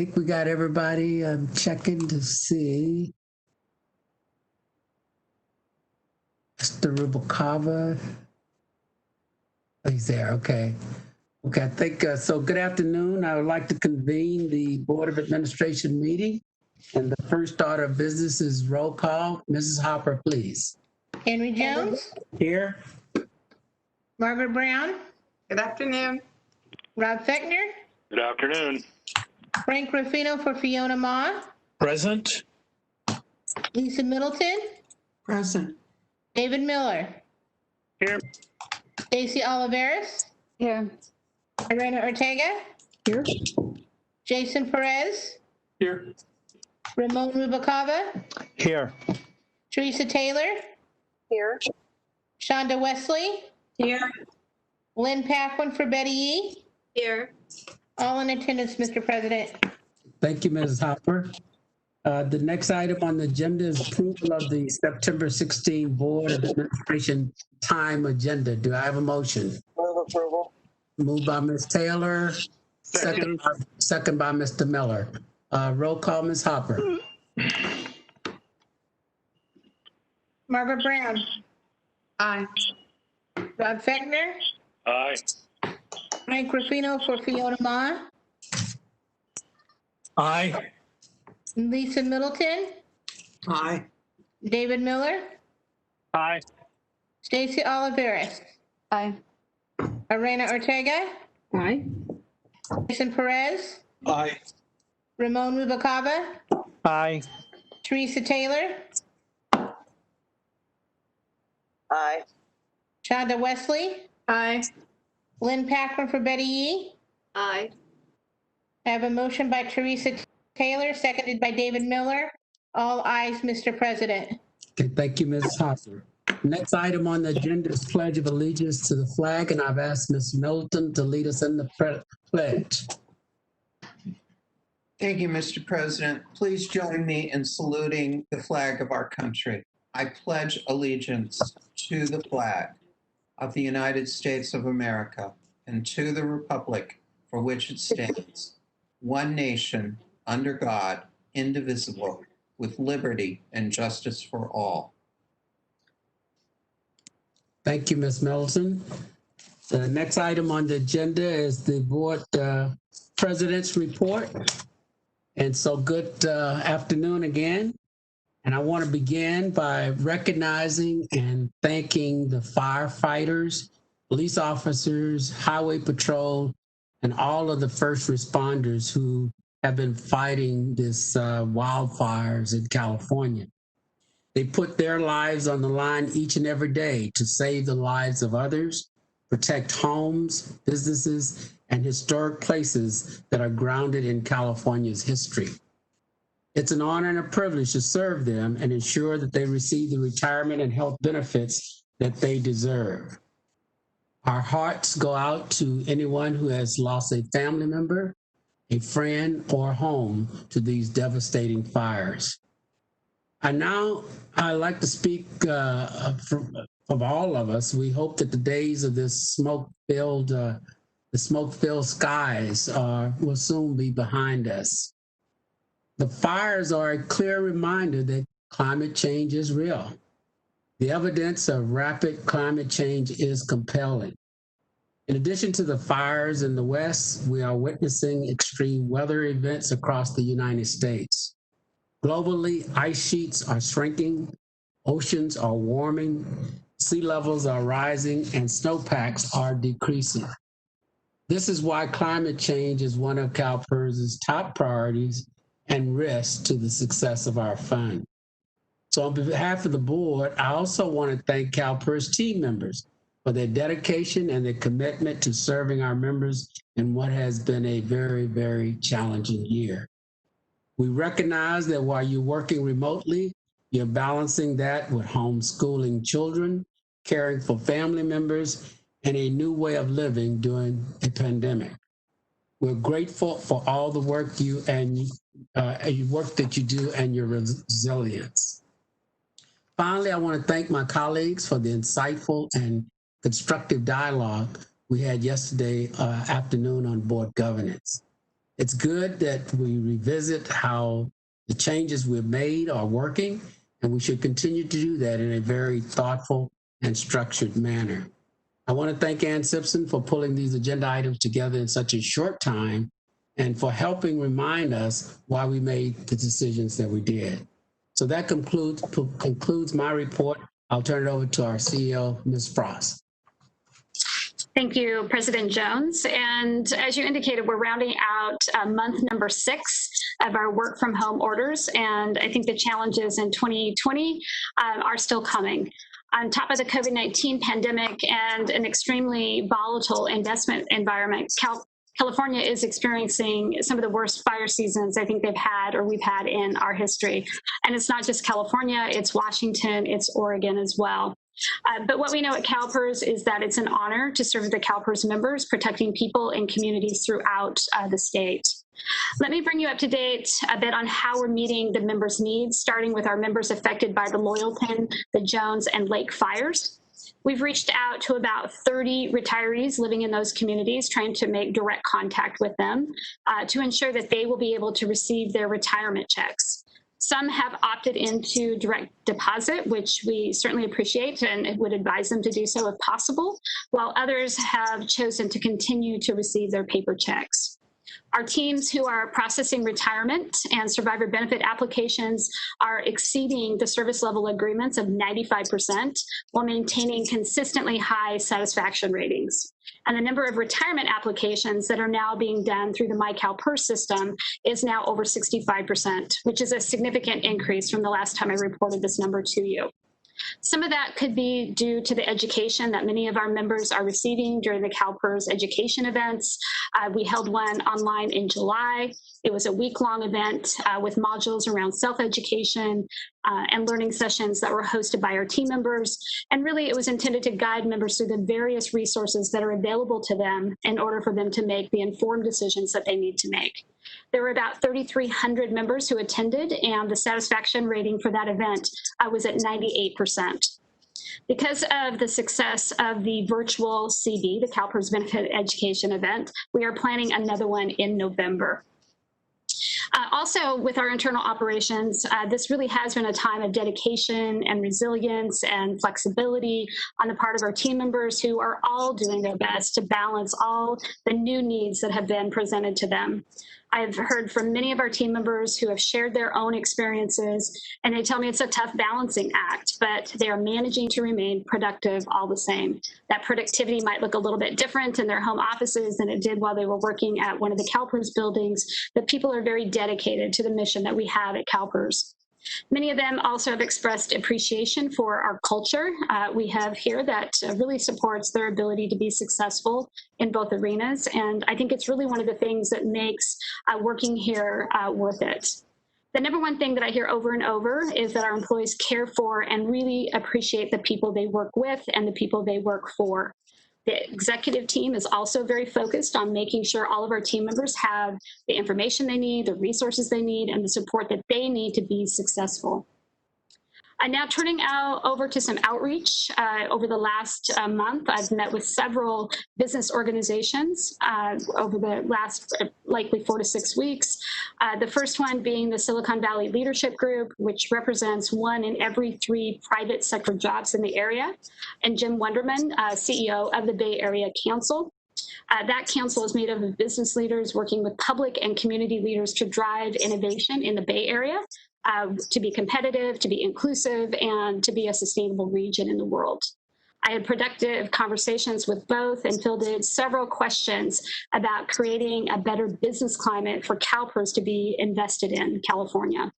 think we got everybody. I'm checking to see. Mr. Rubacava. Oh, he's there. Okay. Okay, I think so. Good afternoon. I would like to convene the Board of Administration meeting. And the first order of business is roll call. Mrs. Hopper, please. Henry Jones. Here. Margaret Brown. Good afternoon. Rob Fechner. Good afternoon. Frank Ruffino for Fiona Ma. Present. Lisa Middleton. Present. David Miller. Here. Stacy Oliveris. Here. Irena Ortega. Here. Jason Perez. Here. Ramon Rubacava. Here. Teresa Taylor. Here. Shonda Wesley. Here. Lynn Paquin for Betty Yee. Here. All in attendance, Mr. President. Thank you, Mrs. Hopper. The next item on the agenda is approval of the September 16 Board of Administration time agenda. Do I have a motion? Move approval. Moved by Ms. Taylor, second by Mr. Miller. Roll call, Ms. Hopper. Margaret Brown. Aye. Rob Fechner. Aye. Frank Ruffino for Fiona Ma. Aye. Lisa Middleton. Aye. David Miller. Aye. Stacy Oliveris. Aye. Irena Ortega. Aye. Jason Perez. Aye. Ramon Rubacava. Aye. Teresa Taylor. Aye. Shonda Wesley. Aye. Lynn Paquin for Betty Yee. Aye. I have a motion by Teresa Taylor, seconded by David Miller. All ayes, Mr. President. Okay, thank you, Ms. Hopper. Next item on the agenda is Pledge of Allegiance to the flag, and I've asked Ms. Middleton to lead us in the pledge. Thank you, Mr. President. Please join me in saluting the flag of our country. I pledge allegiance to the flag of the United States of America and to the republic for which it stands, one nation, under God, indivisible, with liberty and justice for all. Thank you, Ms. Middleton. The next item on the agenda is the board president's report. And so good afternoon again. And I want to begin by recognizing and thanking the firefighters, police officers, highway patrol, and all of the first responders who have been fighting this wildfires in California. They put their lives on the line each and every day to save the lives of others, protect homes, businesses, and historic places that are grounded in California's history. It's an honor and a privilege to serve them and ensure that they receive the retirement and health benefits that they deserve. Our hearts go out to anyone who has lost a family member, a friend, or home to these devastating fires. I'd like to speak of all of us. We hope that the days of this smoke-filled skies will soon be behind us. The fires are a clear reminder that climate change is real. The evidence of rapid climate change is compelling. In addition to the fires in the West, we are witnessing extreme weather events across the United States. Globally, ice sheets are shrinking, oceans are warming, sea levels are rising, and snowpacks are decreasing. This is why climate change is one of Calpers' top priorities and risks to the success of our fund. So on behalf of the board, I also want to thank Calpers team members for their dedication and their commitment to serving our members in what has been a very, very challenging year. We recognize that while you're working remotely, you're balancing that with homeschooling children, caring for family members, and a new way of living during a pandemic. We're grateful for all the work work that you do and your resilience. Finally, I want to thank my colleagues for the insightful and constructive dialogue we had yesterday afternoon on board governance. It's good that we revisit how the changes we've made are working, and we should continue to do that in a very thoughtful and structured manner. I want to thank Ann Simpson for pulling these agenda items together in such a short time and for helping remind us why we made the decisions that we did. So that concludes my report. I'll turn it over to our CEO, Ms. Frost. Thank you, President Jones. And as you indicated, we're rounding out month number 6 of our work from home orders. And I think the challenges in 2020 are still coming. On top of the COVID-19 pandemic and an extremely volatile investment environment, California is experiencing some of the worst fire seasons I think they've had or we've had in our history. And it's not just California, it's Washington, it's Oregon as well. But what we know at Calpers is that it's an honor to serve the Calpers members, protecting people and communities throughout the state. Let me bring you up to date a bit on how we're meeting the members' needs, starting with our members affected by the Loyalton, the Jones, and Lake fires. We've reached out to about 30 retirees living in those communities, trying to make direct contact with them to ensure that they will be able to receive their retirement checks. Some have opted into direct deposit, which we certainly appreciate and would advise them to do so if possible, while others have chosen to continue to receive their paper checks. Our teams who are processing retirement and survivor benefit applications are exceeding the service level agreements of 95% while maintaining consistently high satisfaction ratings. And the number of retirement applications that are now being done through the MyCalPers system is now over 65%, which is a significant increase from the last time I reported this number to you. Some of that could be due to the education that many of our members are receiving during the CalPERS education events. We held one online in July. It was a week-long event with modules around self-education and learning sessions that were hosted by our team members. And really, it was intended to guide members through the various resources that are available to them in order for them to make the informed decisions that they need to make. There were about 3,300 members who attended, and the satisfaction rating for that event was at 98%. Because of the success of the virtual CB, the CalPERS Benefit Education event, we are planning another one in November. Also, with our internal operations, this really has been a time of dedication and resilience and flexibility on the part of our team members who are all doing their best to balance all the new needs that have been presented to them. I've heard from many of our team members who have shared their own experiences, and they tell me it's a tough balancing act, but they are managing to remain productive all the same. That productivity might look a little bit different in their home offices than it did while they were working at one of the CalPERS buildings, but people are very dedicated to the mission that we have at CalPERS. Many of them also have expressed appreciation for our culture. We have here that really supports their ability to be successful in both arenas. And I think it's really one of the things that makes working here worth it. The number one thing that I hear over and over is that our employees care for and really appreciate the people they work with and the people they work for. The executive team is also very focused on making sure all of our team members have the information they need, the resources they need, and the support that they need to be successful. Now turning over to some outreach. Over the last month, I've met with several business organizations over the last likely 4 to 6 weeks. The first one being the Silicon Valley Leadership Group, which represents 1 in every 3 private sector jobs in the area, and Jim Wunderman, CEO of the Bay Area Council. That council is made up of business leaders working with public and community leaders to drive innovation in the Bay Area, to be competitive, to be inclusive, and to be a sustainable region in the world. I had productive conversations with both and fielded several questions about creating a better business climate for CalPERS to be invested in California.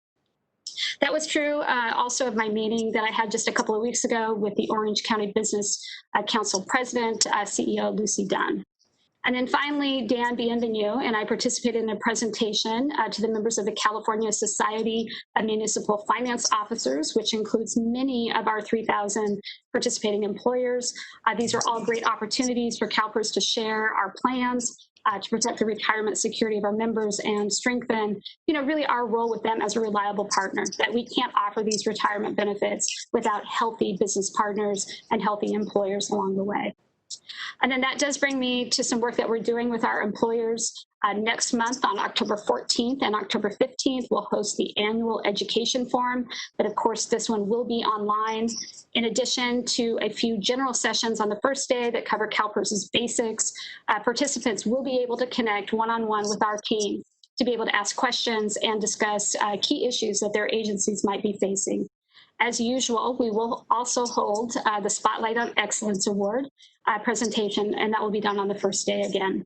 That was true also of my meeting that I had just a couple of weeks ago with the Orange County Business Council President, CEO Lucy Dunn. And then finally, Dan Bienvenu and I participated in a presentation to the members of the California Society of Municipal Finance Officers, which includes many of our 3,000 participating employers. These are all great opportunities for CalPERS to share our plans to protect the retirement security of our members and strengthen, really our role with them as a reliable partner, that we can't offer these retirement benefits without healthy business partners and healthy employers along the way. And then that does bring me to some work that we're doing with our employers Next month on October 14th and October 15th, we'll host the annual education forum, but of course this one will be online. In addition to a few general sessions on the first day that cover Calpers' basics, participants will be able to connect one-on-one with our team to be able to ask questions and discuss key issues that their agencies might be facing. As usual, we will also hold the Spotlight on Excellence Award presentation, and that will be done on the first day again.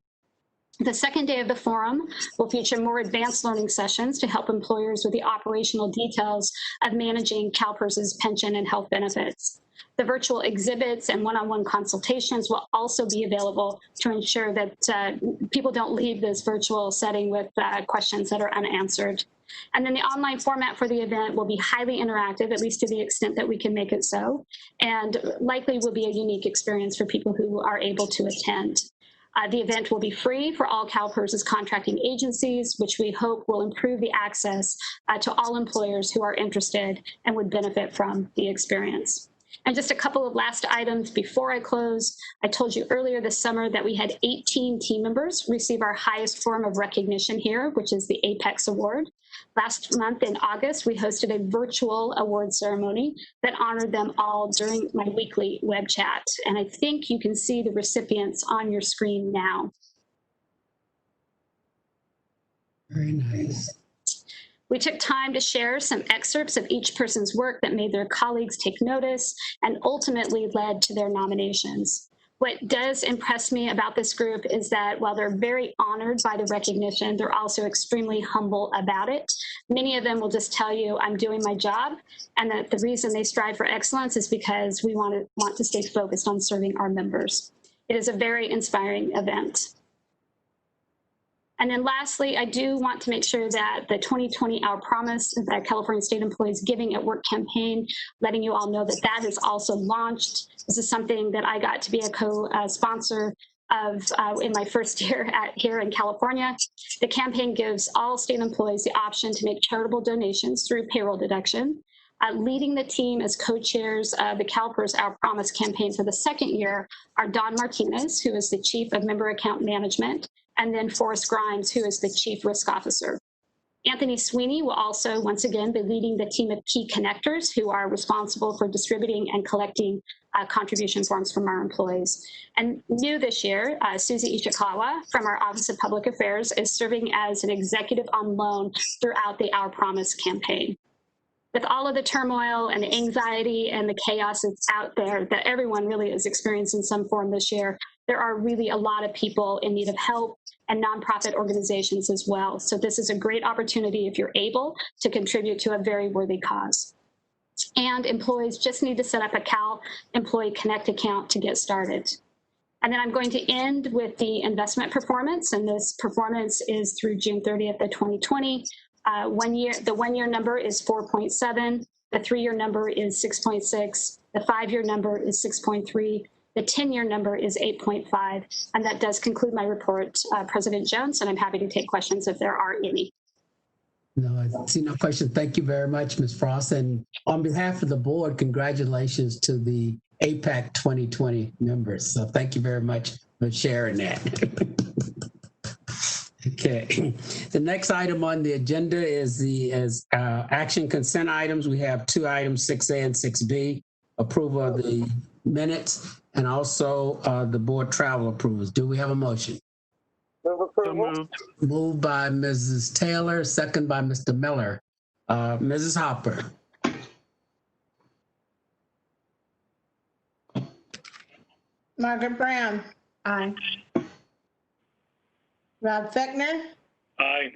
The second day of the forum will feature more advanced learning sessions to help employers with the operational details of managing Calpers' pension and health benefits. The virtual exhibits and one-on-one consultations will also be available to ensure that people don't leave this virtual setting with questions that are unanswered. And then the online format for the event will be highly interactive, at least to the extent that we can make it so, and likely will be a unique experience for people who are able to attend. The event will be free for all Calpers' contracting agencies, which we hope will improve the access to all employers who are interested and would benefit from the experience. And just a couple of last items before I close. I told you earlier this summer that we had 18 team members receive our highest form of recognition here, which is the Apex Award. Last month in August, we hosted a virtual award ceremony that honored them all during my weekly web chat. And I think you can see the recipients on your screen now. Very nice. We took time to share some excerpts of each person's work that made their colleagues take notice and ultimately led to their nominations. What does impress me about this group is that while they're very honored by the recognition, they're also extremely humble about it. Many of them will just tell you, I'm doing my job, and that the reason they strive for excellence is because we want to stay focused on serving our members. It is a very inspiring event. And then lastly, I do want to make sure that the 2020 Our Promise, the California State Employees Giving at Work campaign, letting you all know that that is also launched. This is something that I got to be a co-sponsor of in my first year here in California. The campaign gives all state employees the option to make charitable donations through payroll deduction. Leading the team as co-chairs of the Calpers Our Promise campaign for the second year are Don Martinez, who is the Chief of Member Account Management, and then Forrest Grimes, who is the Chief Risk Officer. Anthony Sweeney will also, once again, be leading the team of key connectors who are responsible for distributing and collecting contribution forms from our employees. And new this year, Susie Ishikawa from our Office of Public Affairs is serving as an executive on loan throughout the Our Promise campaign. With all of the turmoil and the anxiety and the chaos that's out there that everyone really is experiencing in some form this year, there are really a lot of people in need of help and nonprofit organizations as well. So this is a great opportunity if you're able to contribute to a very worthy cause. And employees just need to set up a Cal Employee Connect account to get started. And then I'm going to end with the investment performance, and this performance is through June 30th of 2020. The one-year number is 4.7, the 3-year number is 6.6, the 5-year number is 6.3, the 10-year number is 8.5, and that does conclude my report, President Jones, and I'm happy to take questions if there are any. No, I see no question. Thank you very much, Ms. Frost. And on behalf of the board, congratulations to the APAC 2020 members. So thank you very much for sharing that. Okay, the next item on the agenda is action consent items. We have 2 items, 6A and 6B, approval of the minutes, and also the board travel approvals. Do we have a motion? Move approval. Moved by Mrs. Taylor, second by Mr. Miller. Mrs. Hopper. Margaret Brown. Aye. Rob Fechner. Aye.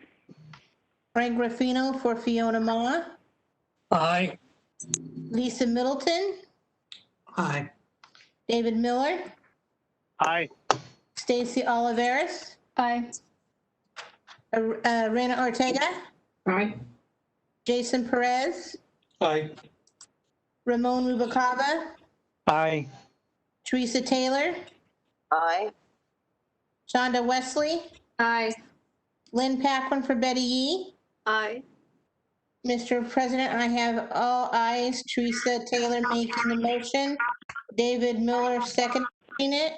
Frank Ruffino for Fiona Ma. Aye. Lisa Middleton. Aye. David Miller. Aye. Stacy Oliveris. Aye. Rena Ortega. Aye. Jason Perez. Aye. Ramon Rubalcaba. Aye. Teresa Taylor. Aye. Shonda Wesley. Aye. Lynn Paquin for Betty Yee. Aye. Mr. President, I have all ayes. Teresa Taylor making the motion. David Miller seconding it.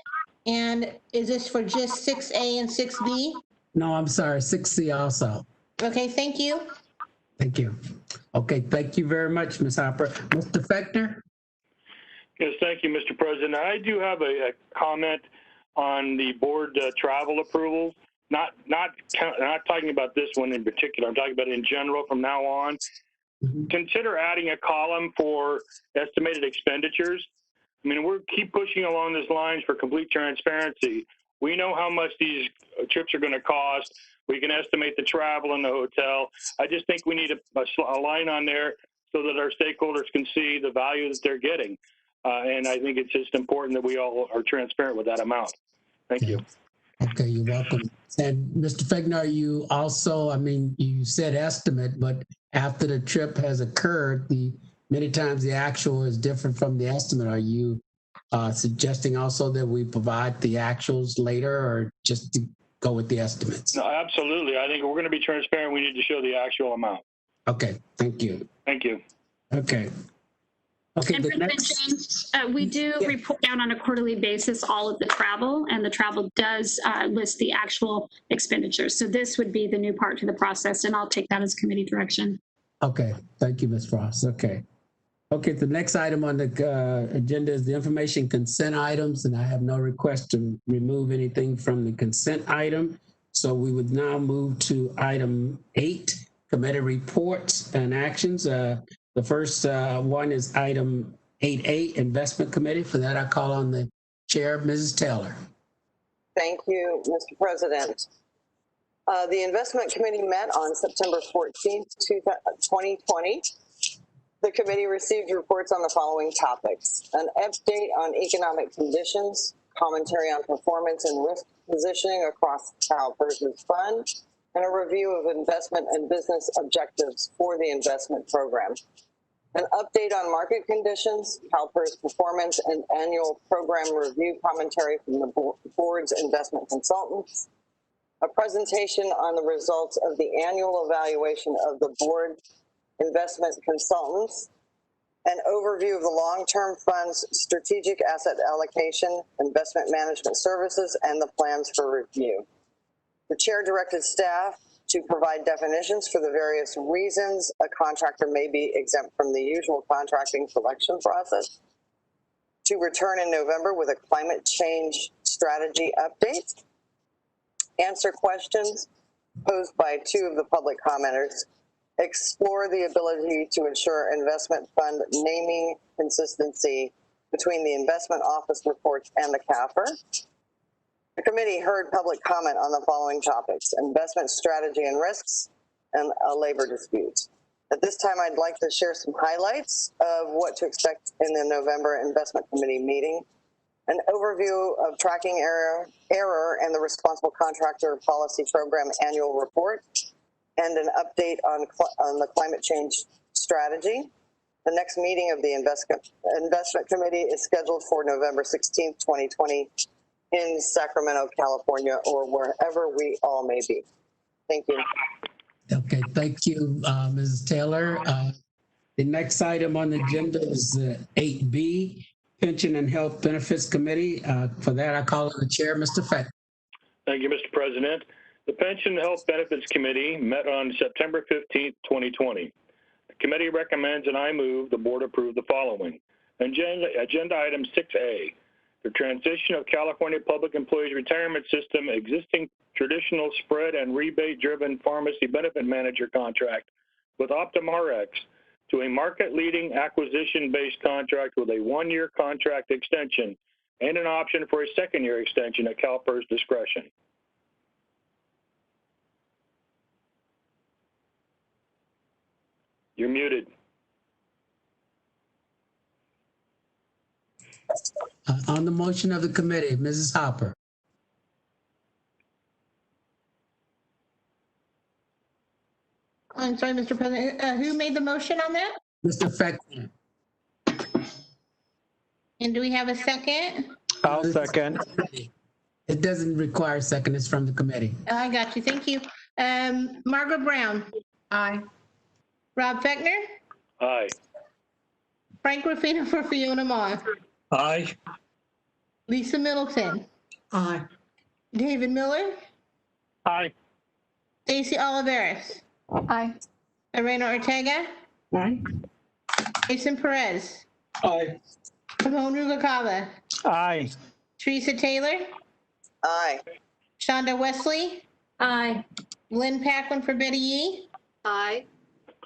And is this for just 6A and 6B? No, I'm sorry, 6C also. Okay, thank you. Thank you. Okay, thank you very much, Ms. Hopper. Mr. Fechner? Yes, thank you, Mr. President. I do have a comment on the board travel approvals. Not talking about this one in particular. I'm talking about in general from now on. Consider adding a column for estimated expenditures. I mean, we keep pushing along these lines for complete transparency. We know how much these trips are going to cost. We can estimate the travel and the hotel. I just think we need a line on there so that our stakeholders can see the value that they're getting. And I think it's just important that we all are transparent with that amount. Thank you. Okay, you're welcome. And Mr. Fechner, you also, I mean, you said estimate, but after the trip has occurred, many times the actual is different from the estimate. Are you suggesting also that we provide the actuals later, or just to go with the estimates? No, absolutely. I think if we're going to be transparent, we need to show the actual amount. Okay, thank you. Thank you. Okay. Okay, And the President next, Jones, we do report out on a quarterly basis all of the travel, and the travel does list the actual expenditures. So this would be the new part to the process, and I'll take that as committee direction. okay, thank you, Ms. Frost. Okay. Okay, the next item on the agenda is the information consent items, and I have no request to remove anything from the consent item. So we would now move to item 8, committee reports and actions. The first one is item 8A, Investment Committee. For that, I call on the chair, Mrs. Taylor. Thank you, Mr. President. The Investment Committee met on September 14th, 2020. The committee received reports on the following topics: an update on economic conditions, commentary on performance and risk positioning across Calpers' fund, and a review of investment and business objectives for the investment program. An update on market conditions, Calpers' performance, and annual program review commentary from the board's investment consultants. A presentation on the results of the annual evaluation of the board investment consultants. An overview of the long-term fund's strategic asset allocation, investment management services, and the plans for review. The chair directed staff to provide definitions for the various reasons a contractor may be exempt from the usual contracting selection process, to return in November with a climate change strategy update, answer questions posed by 2 of the public commenters, explore the ability to ensure investment fund naming consistency between the investment office reports and the CAFR. The committee heard public comment on the following topics: investment strategy and risks, and a labor dispute. At this time, I'd like to share some highlights of what to expect in the November Investment Committee meeting, an overview of tracking error and the Responsible Contractor Policy Program annual report, and an update on the climate change strategy. The next meeting of the Investment Committee is scheduled for November 16th, 2020 in Sacramento, California, or wherever we all may be. Thank you. Okay, thank you, Mrs. Taylor. The next item on the agenda is 8B, Pension and Health Benefits Committee. For that, I call on the chair, Mr. Fechner. Thank you, Mr. President. The Pension and Health Benefits Committee met on September 15th, 2020. The committee recommends, and I move, the board approve the following. Agenda item 6A, the transition of California Public Employees Retirement System existing traditional spread and rebate-driven pharmacy benefit manager contract with Optumrx to a market-leading acquisition-based contract with a 1-year contract extension and an option for a 2nd-year extension at Calpers' discretion. You're muted. On the motion of the committee, Mrs. Hopper. I'm sorry, Mr. President. Who made the motion on that? Mr. Fechner. And do we have a second? I'll second. It doesn't require a second, it's from the committee. I got you. Thank you. Margaret Brown. Aye. Rob Fechner. Aye. Frank Ruffino for Fiona Ma. Aye. Lisa Middleton. Aye. David Miller. Aye. Stacy Oliveris, Aye. Lorena Ortega, Aye. Jason Perez, Aye. Ramon Rubalcaba, Aye. Teresa Taylor, Aye. Shonda Wesley, Aye. Lynn Paquin for Betty Yee. Aye.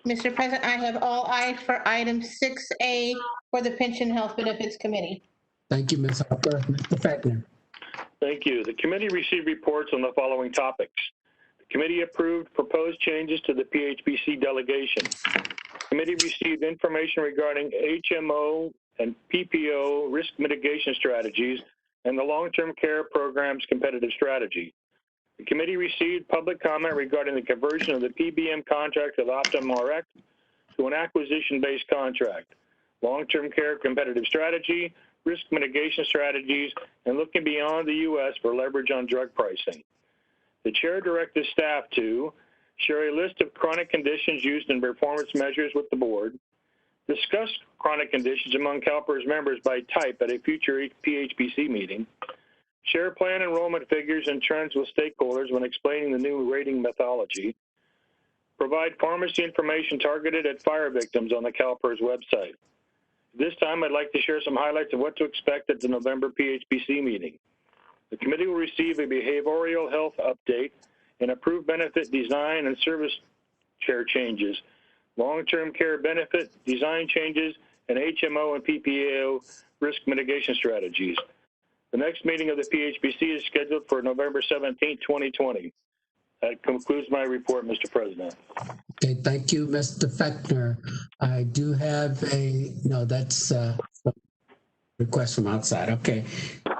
Mr. President, I have all ayes for item 6A for the Pension Health Benefits Committee. Thank you, Ms. Harper. Mr. Fechner. Thank you. The committee received reports on the following topics. The committee approved proposed changes to the PHBC delegation. The committee received information regarding HMO and PPO risk mitigation strategies and the long-term care program's competitive strategy. The committee received public comment regarding the conversion of the PBM contract of Optumrx to an acquisition-based contract, long-term care competitive strategy, risk mitigation strategies, and looking beyond the U.S. for leverage on drug pricing. The chair directed staff to share a list of chronic conditions used in performance measures with the board, discuss chronic conditions among Calpers members by type at a future PHBC meeting, share plan enrollment figures and trends with stakeholders when explaining the new rating methodology, provide pharmacy information targeted at fire victims on the Calpers website. This time, I'd like to share some highlights of what to expect at the November PHBC meeting. The committee will receive a behavioral health update and approve benefit design and service care changes, long-term care benefit design changes, and HMO and PPO risk mitigation strategies. The next meeting of the PHBC is scheduled for November 17, 2020. That concludes my report, Mr. President. Okay, thank you, Mr. Fechner. I do have that's a request from outside. Okay.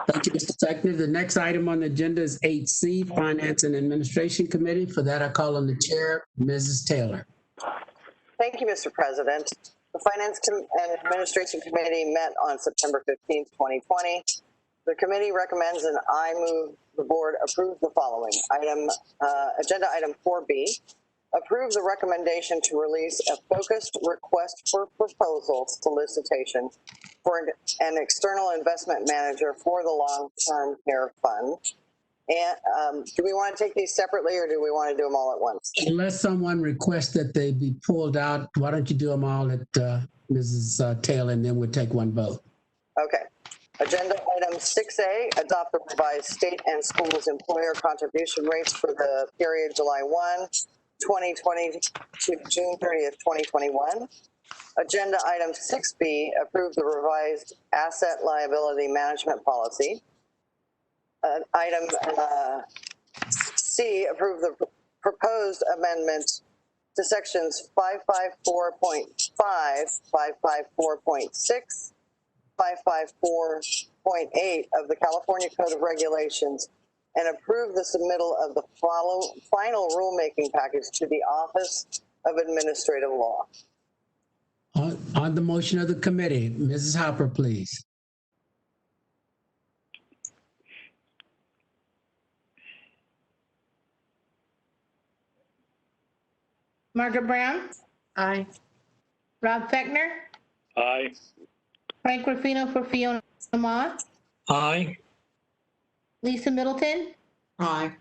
Thank you, Mr. Fechner. The next item on the agenda is 8C, Finance and Administration Committee. For that, I call on the chair, Mrs. Taylor. Thank you, Mr. President. The Finance and Administration Committee met on September 15th, 2020. The committee recommends and I move the board approve the following. Agenda item 4B, approve the recommendation to release a focused request for proposal solicitation for an external investment manager for the long-term care fund. And do we want to take these separately or do we want to do them all at once? Unless someone requests that they be pulled out, why don't you do them all at Mrs. Taylor, and then we'll take one vote. Okay. Agenda item 6A, adopt the revised state and schools employer contribution rates for the period July 1, 2020 to June 30th, 2021. Agenda item 6B, approve the revised asset liability management policy. Item C, approve the proposed amendment to sections 554.5, 554.6, 554.8 of the California Code of Regulations and approve the submittal of the final rulemaking package to the Office of Administrative Law. On the motion of the committee, Mrs. Hopper, please. Margaret Brown, Aye. Rob Fechner, Aye. Frank Ruffino for Fiona Ma, Aye. Lisa Middleton, Aye.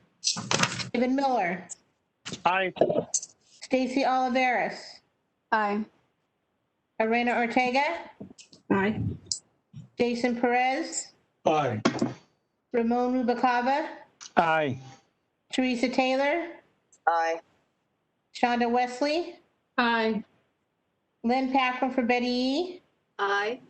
David Miller, Aye. Stacy Oliveris, Aye. Lorena Ortega, Aye. Jason Perez, Aye. Ramon Rubalcaba, Aye. Teresa Taylor, Aye. Shonda Wesley, Aye. Lynn Paquin for Betty Yee. Aye.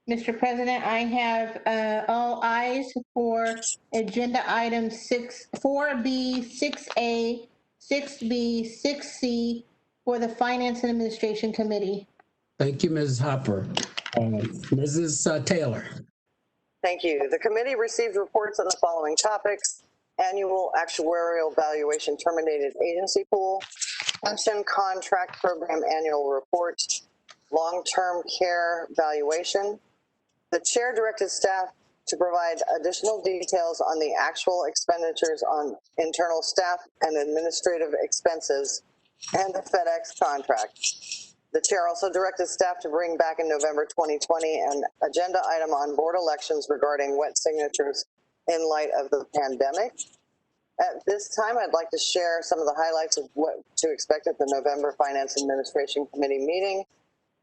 Mr. President, I have all ayes for agenda items 4B, 6A, 6B, 6C for the Finance and Administration Committee. Thank you, Mrs. Hopper. Mrs. Taylor. Thank you. The committee received reports on the following topics: annual actuarial valuation terminated agency pool, pension contract program annual report, long-term care valuation. The chair directed staff to provide additional details on the actual expenditures on internal staff and administrative expenses and the FedEx contract. The chair also directed staff to bring back in November 2020 an agenda item on board elections regarding wet signatures in light of the pandemic. At this time, I'd like to share some of the highlights of what to expect at the November Finance Administration Committee meeting.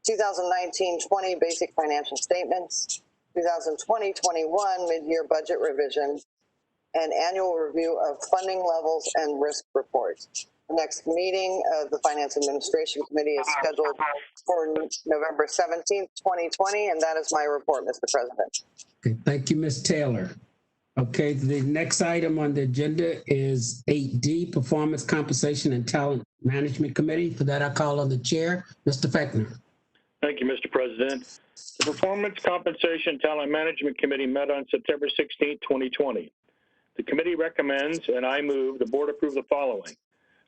2019-20 basic financial statements, 2020-21 mid-year budget revision, and annual review of funding levels and risk reports. The next meeting of the Finance Administration Committee is scheduled for November 17th, 2020, and that is my report, Mr. President. Okay, thank you, Ms. Taylor. Okay, the next item on the agenda is 8D, Performance Compensation and Talent Management Committee. For that, I call on the chair, Mr. Fechner. Thank you, Mr. President. The Performance Compensation and Talent Management Committee met on September 16, 2020. The committee recommends, and I move, the board approve the following.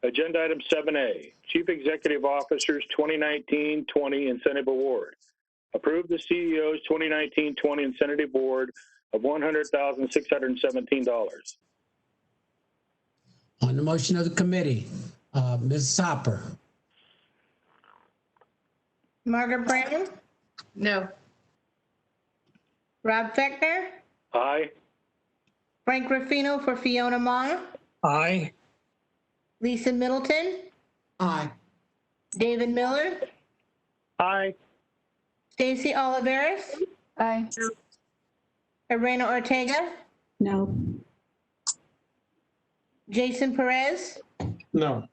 Agenda item 7A, Chief Executive Officer's 2019-20 Incentive Award. Approve the CEO's 2019-20 Incentive Award of $100,617. On the motion of the committee, Ms. Hopper. Margaret Brown, No. Rob Fechner, Aye. Frank Ruffino for Fiona Ma, Aye. Lisa Middleton, Aye. David Miller, Aye. Stacy Oliveris, Aye. Irena Ortega, No. Jason Perez, No.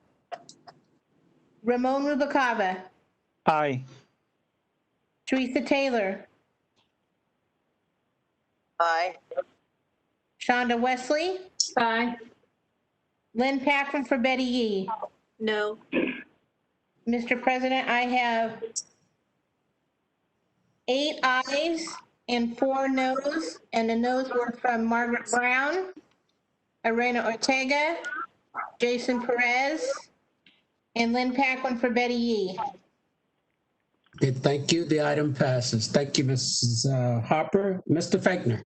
Ramon Rubacava, Aye. Teresa Taylor, Aye. Shonda Wesley, Aye. Lynn Packman for Betty Yee. No. Mr. President, I have 8 ayes and 4 noes, and the noes were from Margaret Brown, Irena Ortega, Jason Perez, and Lynn Packman for Betty Yee. Okay, thank you. The item passes. Thank you, Mrs. Harper. Mr. Fechner.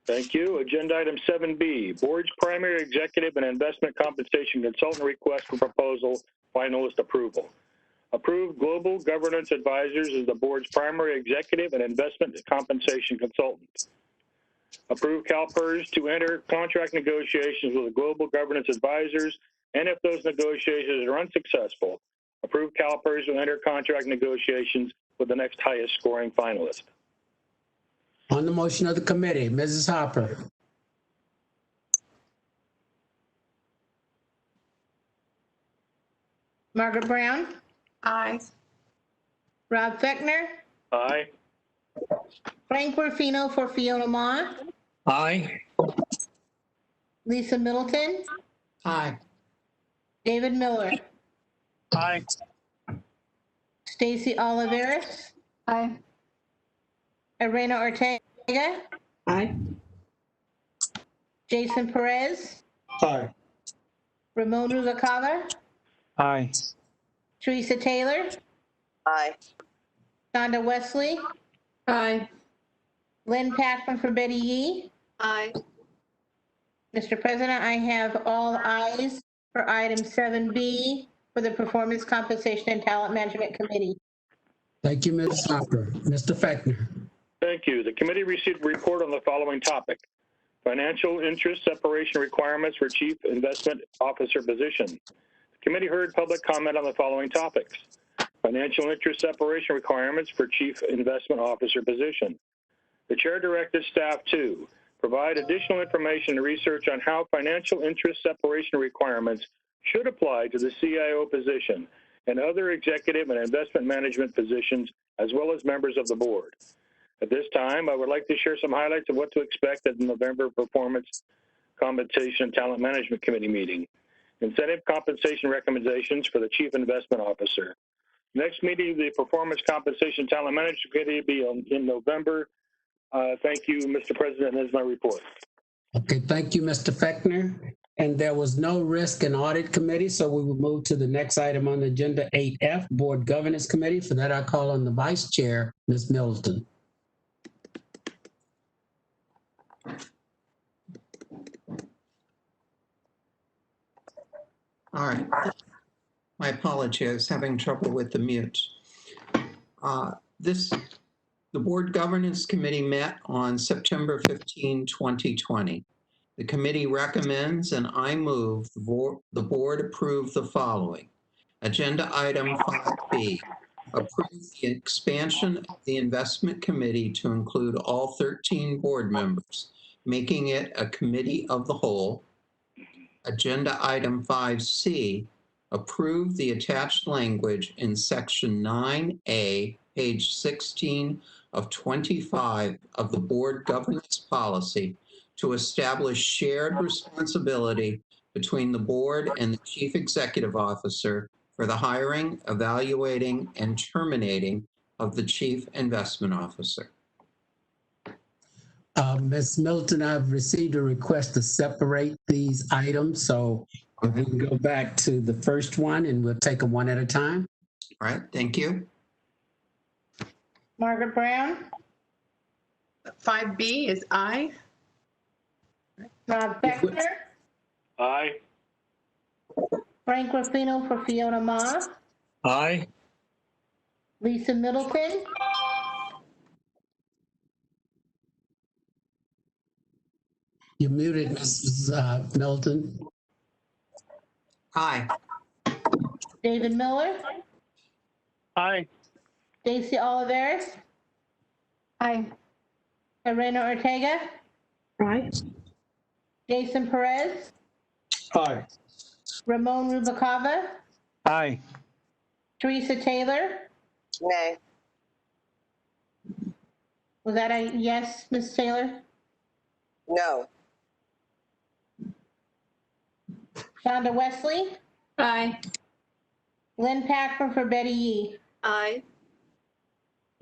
Thank you. Agenda item 7B, Board's Primary Executive and Investment Compensation Consultant Request for Proposal, Finalist Approval. Approved Global Governance Advisors as the Board's Primary Executive and Investment Compensation Consultant. Approved Calpers to enter contract negotiations with the Global Governance Advisors, and if those negotiations are unsuccessful, approved Calpers to enter contract negotiations with the next highest scoring finalist. On the motion of the committee, Mrs. Harper. Margaret Brown, Aye. Rob Fechner, Aye. Frank Ruffino for Fiona Ma, Aye. Lisa Middleton, Aye. David Miller, Aye. Stacy Oliveris, Aye. Irena Ortega, Aye. Jason Perez, Aye. Ramon Rubacava, Aye. Teresa Taylor, Aye. Shonda Wesley, Aye. Lynn Packman for Betty Yee. Aye. Mr. President, I have all ayes for item 7B for the Performance Compensation and Talent Management Committee. Thank you, Mrs. Harper. Mr. Fechner. Thank you. The committee received a report on the following topic. Financial interest separation requirements for Chief Investment Officer position. The committee heard public comment on the following topics. Financial interest separation requirements for Chief Investment Officer position. The chair directed staff to provide additional information and research on how financial interest separation requirements should apply to the CIO position and other executive and investment management positions, as well as members of the board. At this time, I would like to share some highlights of what to expect at the November Performance Compensation and Talent Management Committee meeting. Incentive compensation recommendations for the Chief Investment Officer. Next meeting of the Performance Compensation and Talent Management Committee will be in November. Thank you, Mr. President. That's my report. Okay, thank you, Mr. Fechner. And there was no risk and audit committee, so we will move to the next item on the agenda, 8F, Board Governance Committee. For that, I call on the Vice Chair, Ms. Middleton. All right. My apologies, having trouble with the mute. The Board Governance Committee met on September 15, 2020. The committee recommends and I move the board approve the following. Agenda item 5B, approve the expansion of the investment committee to include all 13 board members, making it a committee of the whole. Agenda item 5C, approve the attached language in section 9A, page 16 of 25 of the board governance policy to establish shared responsibility between the board and the chief executive officer for the hiring, evaluating, and terminating of the chief investment officer. Ms. Milton, I've received a request to separate these items, so if we can go back to the first one and we'll take them one at a time. All right, thank you. Margaret Brown, 5B is aye. Rob Beckner, Aye. Frank Ruffino for Fiona Ma, Aye. Lisa Middleton, You're muted, Mrs. Milton. Aye. David Miller, Aye. Daisy Oliveris, Aye. Elena Ortega, Aye. Jason Perez, Aye. Ramon Rubacava, Aye. Teresa Taylor. Nay. Was that a yes, Ms. Taylor? No. Shonda Wesley, Aye. Lynn Packman for Betty Yee. Aye.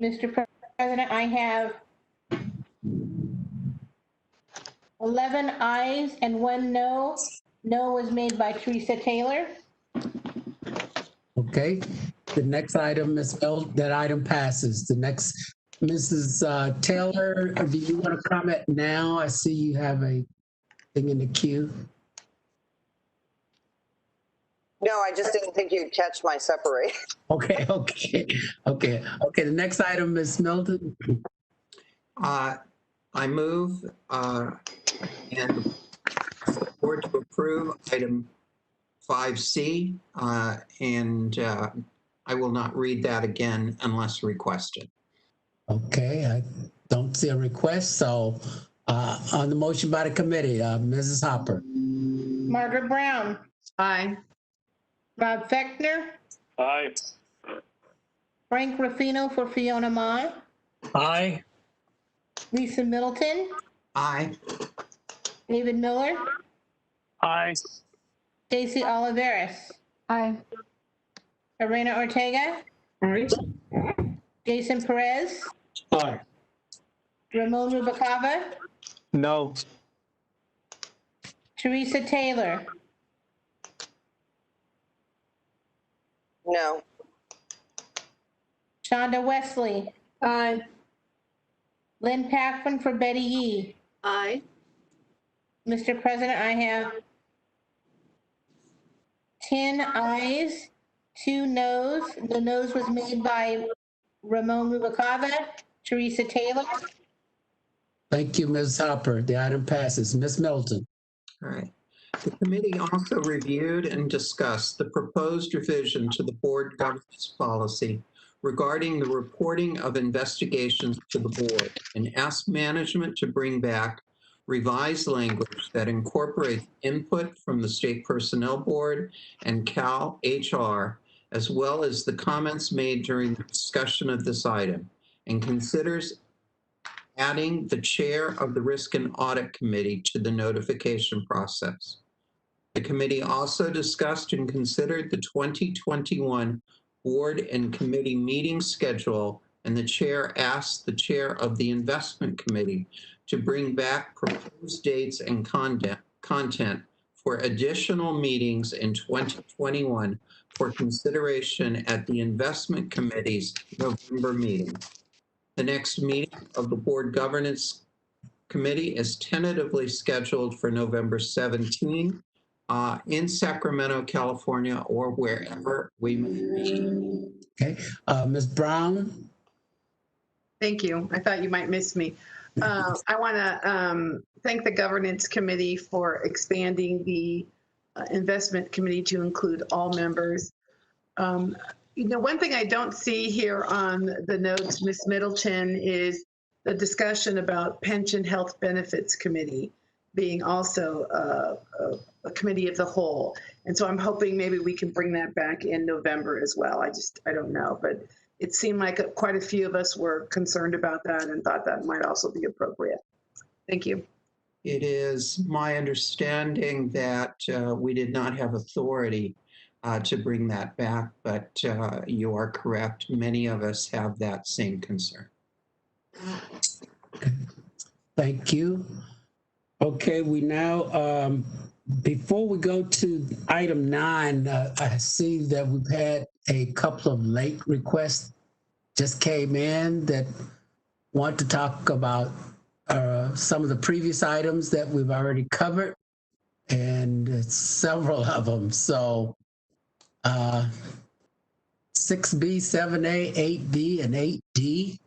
Mr. President, I have 11 ayes and 1 no. No was made by Teresa Taylor. Okay, the next item, Ms. Milton, that item passes. The next, Mrs. Taylor, do you want to comment now? I see you have a thing in the queue. No, I just didn't think you'd catch my separate. Okay. The next item, Ms. Milton. I move and the board to approve item 5C, and I will not read that again unless requested. Okay, I don't see a request, so on the motion by the committee, Mrs. Hopper. Margaret Brown, Aye. Rob Fechner, Aye. Frank Ruffino for Fiona Ma, Aye. Lisa Middleton, Aye. David Miller, Aye. Daisy Oliveris, Aye. Elena Ortega, Aye. Jason Perez, Aye. Ramon Rubacava, No. Teresa Taylor, No. Shonda Wesley, Aye. Lynn Packman for Betty Yee. Aye. Mr. President, I have 10 ayes, 2 noes. The nose was made by Ramon Rubacava, Teresa Taylor. Thank you, Ms. Hopper. The item passes. Ms. Milton. All right. The committee also reviewed and discussed the proposed revision to the board governance policy regarding the reporting of investigations to the board and asked management to bring back revised language that incorporates input from the State Personnel Board and Cal HR, as well as the comments made during the discussion of this item, and considers adding the chair of the Risk and Audit Committee to the notification process. The committee also discussed and considered the 2021 board and committee meeting schedule, and the chair asked the chair of the investment committee to bring back proposed dates and content for additional meetings in 2021 for consideration at the investment committee's November meeting. The next meeting of the board governance committee is tentatively scheduled for November 17 in Sacramento, California, or wherever we may be. Okay, Ms. Brown. Thank you. I thought you might miss me. I want to thank the governance committee for expanding the investment committee to include all members. One thing I don't see here on the notes, Ms. Middleton, is the discussion about pension health benefits committee being also a committee of the whole. And so I'm hoping maybe we can bring that back in November as well. I don't know, but it seemed like quite a few of us were concerned about that and thought that might also be appropriate. Thank you. It is my understanding that we did not have authority to bring that back, but you are correct. Many of us have that same concern. Thank you. Okay, we now, before we go to item 9, I see that we've had a couple of late requests just came in that want to talk about some of the previous items that we've already covered, and several of them. So 6B, 7A, 8B, and 8D.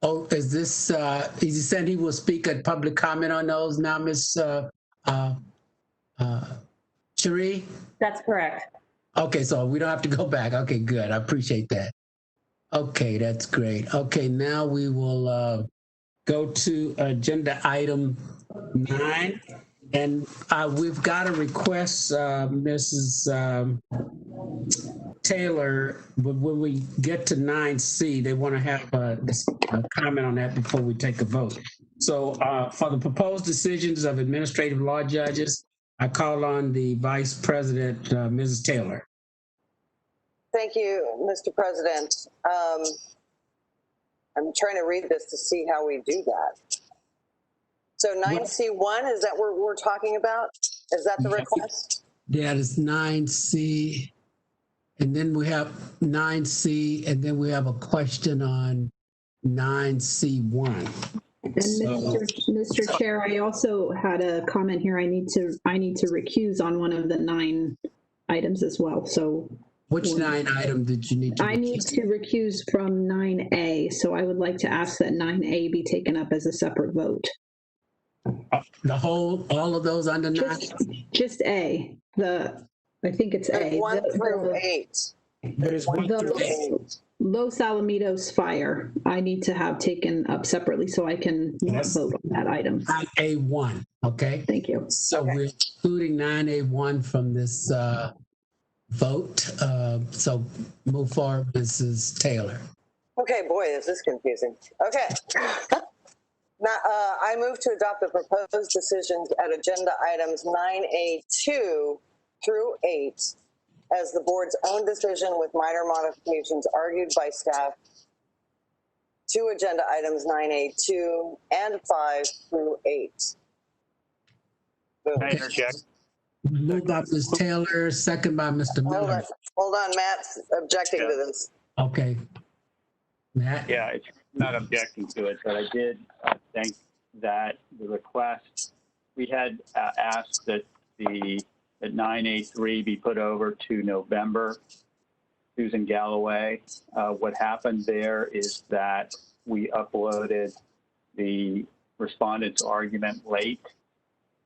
Oh, is this, he said he will speak at public comment on those now, Ms. Cherie? That's correct. Okay, so we don't have to go back. Okay, good. I appreciate that. Okay, that's great. Okay, now we will go to agenda item 9. And we've got a request, Mrs. Taylor, when we get to 9C, they want to have a comment on that before we take a vote. So for the proposed decisions of administrative law judges, I call on the Vice President, Mrs. Taylor. Thank you, Mr. President. I'm trying to read this to see how we do that. So 9C1, is that what we're talking about? Is that the request? Yeah, it's 9C. And then we have 9C, and then we have a question on 9C1. And Mr. Chair, I also had a comment here. I need to recuse on one of the 9 items as well. So which 9 item did you need to recuse? I need to recuse from 9A. So I would like to ask that 9A be taken up as a separate vote. The whole, all of those under 9? Just A. I think it's A. 1 through 8. There's 1 through 8. Los Alamitos fire, I need to have taken up separately so I can vote on that item. 9A1, okay? Thank you. So we're including 9A1 from this vote. So move forward, Mrs. Taylor. Okay, boy, this is confusing. Okay. Now, I move to adopt the proposed decisions at agenda items 9A2 through 8 as the board's own decision with minor modifications argued by staff to agenda items 9A2 and 5 through 8. Can I interject? Moved by Ms. Taylor, second by Mr. Miller. Hold on, Matt's objecting to this. Okay. Matt? Yeah, it's not objecting to it, but I did think that the request, we had asked that that 9A3 be put over to November. Susan Galloway. What happened there is that we uploaded the respondent's argument late.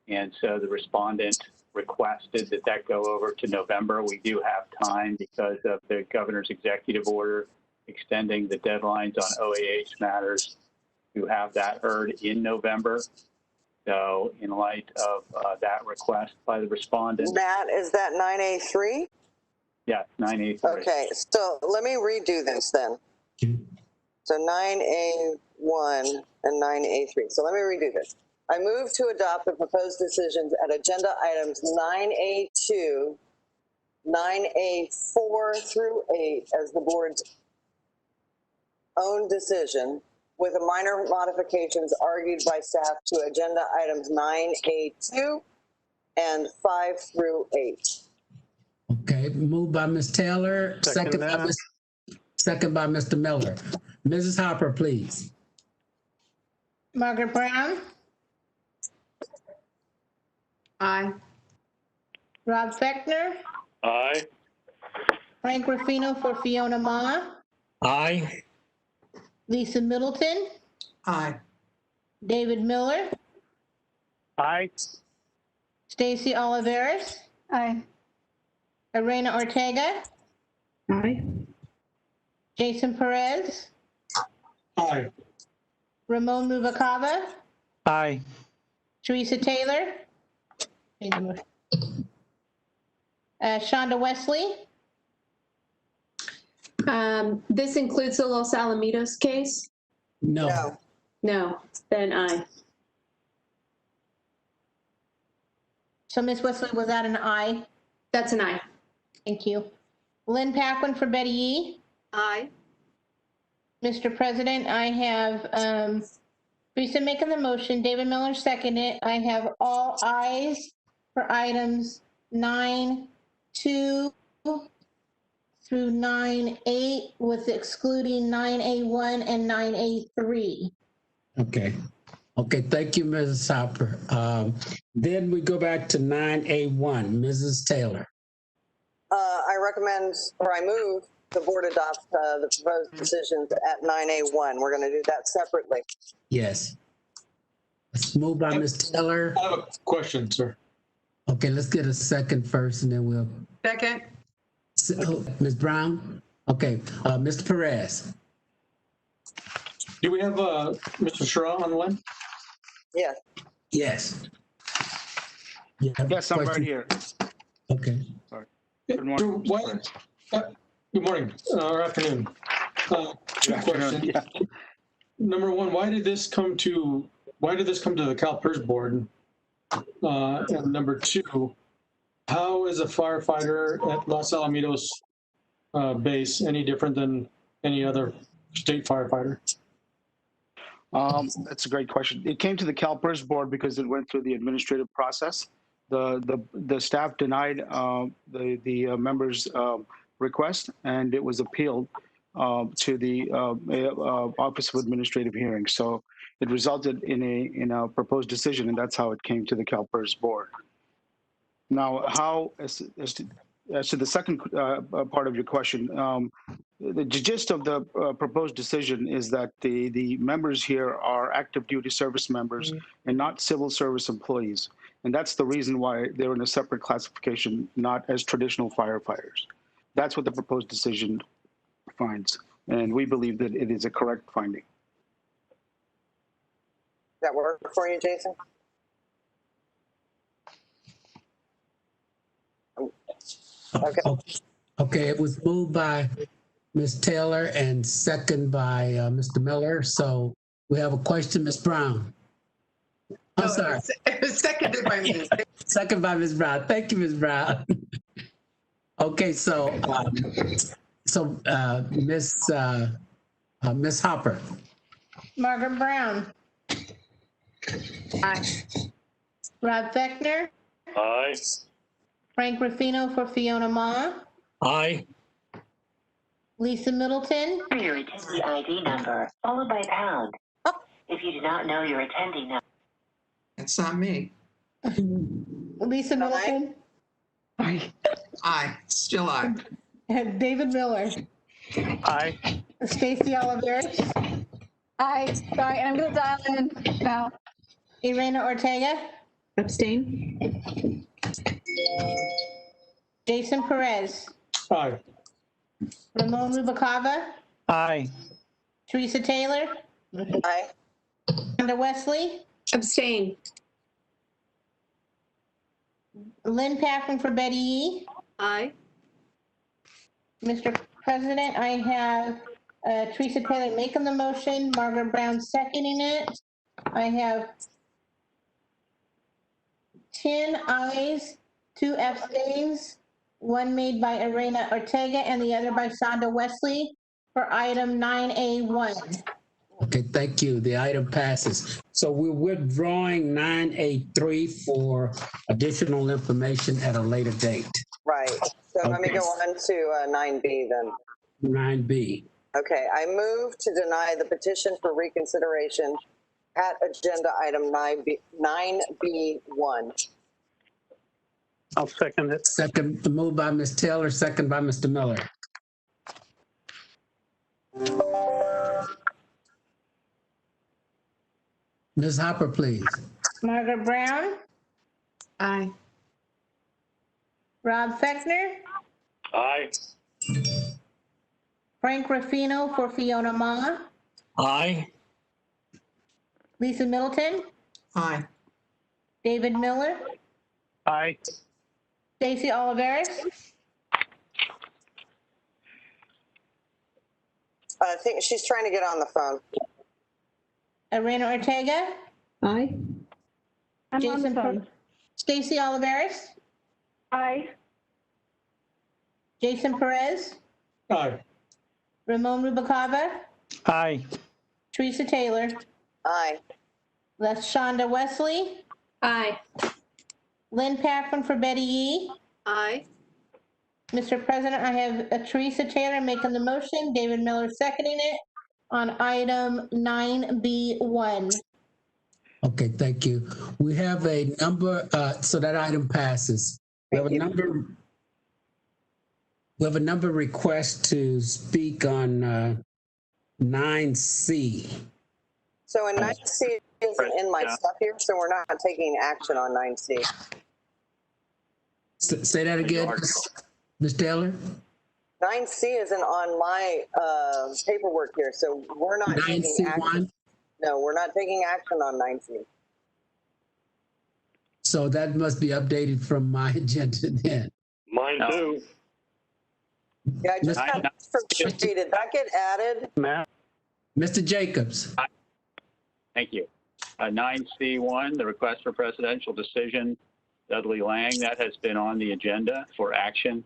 And so the respondent requested that that go over to November. We do have time because of the governor's executive order extending the deadlines on OAH matters to have that heard in November. So in light of that request by the respondent. Matt, is that 9A3? Yeah, 9A3. Okay, so let me redo this then. So 9A1 and 9A3. So let me redo this. I move to adopt the proposed decisions at agenda items 9A2, 9A4 through 8 as the board's own decision, with the minor modifications argued by staff to agenda items 9A2 and 5 through 8. Okay, moved by Ms. Taylor, second by Mr. Miller. Mrs. Harper, please. Margaret Brown, Aye. Rob Fechner, Aye. Frank Ruffino for Fiona Ma, Aye. Lisa Middleton, Aye. David Miller, Aye. Stacy Oliveris, Aye. Irena Ortega, Aye. Jason Perez, Aye. Ramon Mubakaba, Aye. Teresa Taylor, Shonda Wesley, This includes the Los Alamitos case? No. No. No, then aye. so Ms. Wesley, was that an aye? That's an aye. Thank you. Lynn Paquin for Betty Yee. Aye. Mr. President, I have Teresa making the motion, David Miller seconded. I have all ayes for items 9.2 through 9.8, with excluding 9A1 and 9A3. Okay. Okay, thank you, Mrs. Hopper. Then we go back to 9A1, Mrs. Taylor. I recommend, or I move, the board adopts the proposed decisions at 9A1. We're going to do that separately. Yes. Let's move by Ms. Taylor. I have a question, sir. Okay, let's get a second first and then we'll, Second. Ms. Brown? Okay, Mr. Perez? Do we have Mr. Shara on the line? Yes. Yes. You have a Yes, I'm right question? here. Okay. Good morning. Good morning or afternoon. Two questions. Yeah. Number one, why did this come to the Calpers board? And number two, how is a firefighter at Los Alamitos base any different than any other state firefighter? That's a great question. It came to the Calpers board because it went through the administrative process. The staff denied the members' request, and it was appealed to the Office of Administrative Hearings. So it resulted in a proposed decision, and that's how it came to the Calpers board. Now, how as to the second part of your question, the gist of the proposed decision is that the members here are active duty service members and not civil service employees. And that's the reason why they're in a separate classification, not as traditional firefighters. That's what the proposed decision finds. And we believe that it is a correct finding. Does that work for you, Jason? Okay. Okay, it was moved by Ms. Taylor and second by Mr. Miller. So we have a question, Ms. Brown. I'm sorry. It was seconded by me. Second by Ms. Brown. Thank you, Ms. Brown. Okay, so Ms. Hopper. Margaret Brown. Aye. Rob Fechner, Aye. Frank Ruffino for Fiona Ma, Aye. Lisa Middleton, Enter your attendee ID number, followed by pound. If you do not know your attendee number. It's not me. Lisa Middleton, Aye. Aye. Still aye. and David Miller, Aye. Stacy Oliveris, Aye. Sorry, and I'm going to dial in now. Irena Ortega, Abstain? Jason Perez, Aye. Ramon Rubacava, Aye. Teresa Taylor, Aye. Shonda Wesley, Abstain. Lynn Paquin for Betty Yee. Aye. Mr. President, I have Teresa Taylor making the motion, Margaret Brown seconding it. I have 10 ayes, 2 abstains, one made by Irena Ortega and the other by Shonda Wesley for item 9A1. Okay, thank you. The item passes. So we're withdrawing 9A3 for additional information at a later date. Right. So let me go on to 9B then. 9B. Okay, I move to deny the petition for reconsideration at agenda item 9B1. I'll second it. Second, moved by Ms. Taylor, second by Mr. Miller. Ms. Hopper, please. Margaret Brown, Aye. Rob Fechner, Aye. Frank Ruffino for Fiona Ma, Aye. Lisa Middleton, Aye. David Miller, Aye. Stacey Oliveris, I think she's trying to get on the phone. Irena Ortega, Aye. Stacey Oliveris, Aye. Jason Perez, Aye. Ramon Rubacava, Aye. Teresa Taylor, Aye. LaShonda Wesley, Aye. Lynn Packman for Betty Yee. Aye. Mr. President, I have Teresa Taylor making the motion, David Miller seconding it on item 9B1. Okay, thank you. We have a number, so that item passes. We have a number of requests to speak on 9C. So in 9C isn't in my stuff here, so we're not taking action on 9C. Say that again, Ms. Taylor? 9C isn't on my paperwork here, so we're not taking action. 9C1? No, we're not taking action on 9C. So that must be updated from my agenda then. Mine too. Yeah, I just got from Chippy. Did that get added? Mr. Jacobs. Thank you. 9C1, the request for presidential decision, Dudley Lang, that has been on the agenda for action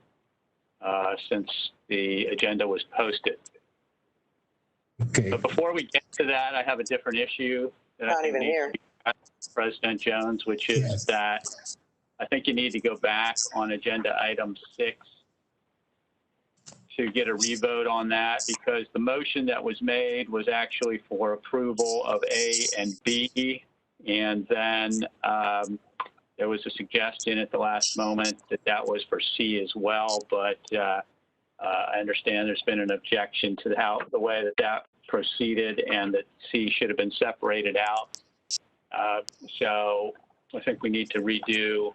since the agenda was posted. Okay. But before we get to that, I have a different issue that Not even here. President Jones, which is that I think you need to go back on agenda item 6 to get a revote on that, because the motion that was made was actually for approval of A and B, and then there was a suggestion at the last moment that that was for C as well, but I understand there's been an objection to the way that proceeded, and that C should have been separated out. So I think we need to redo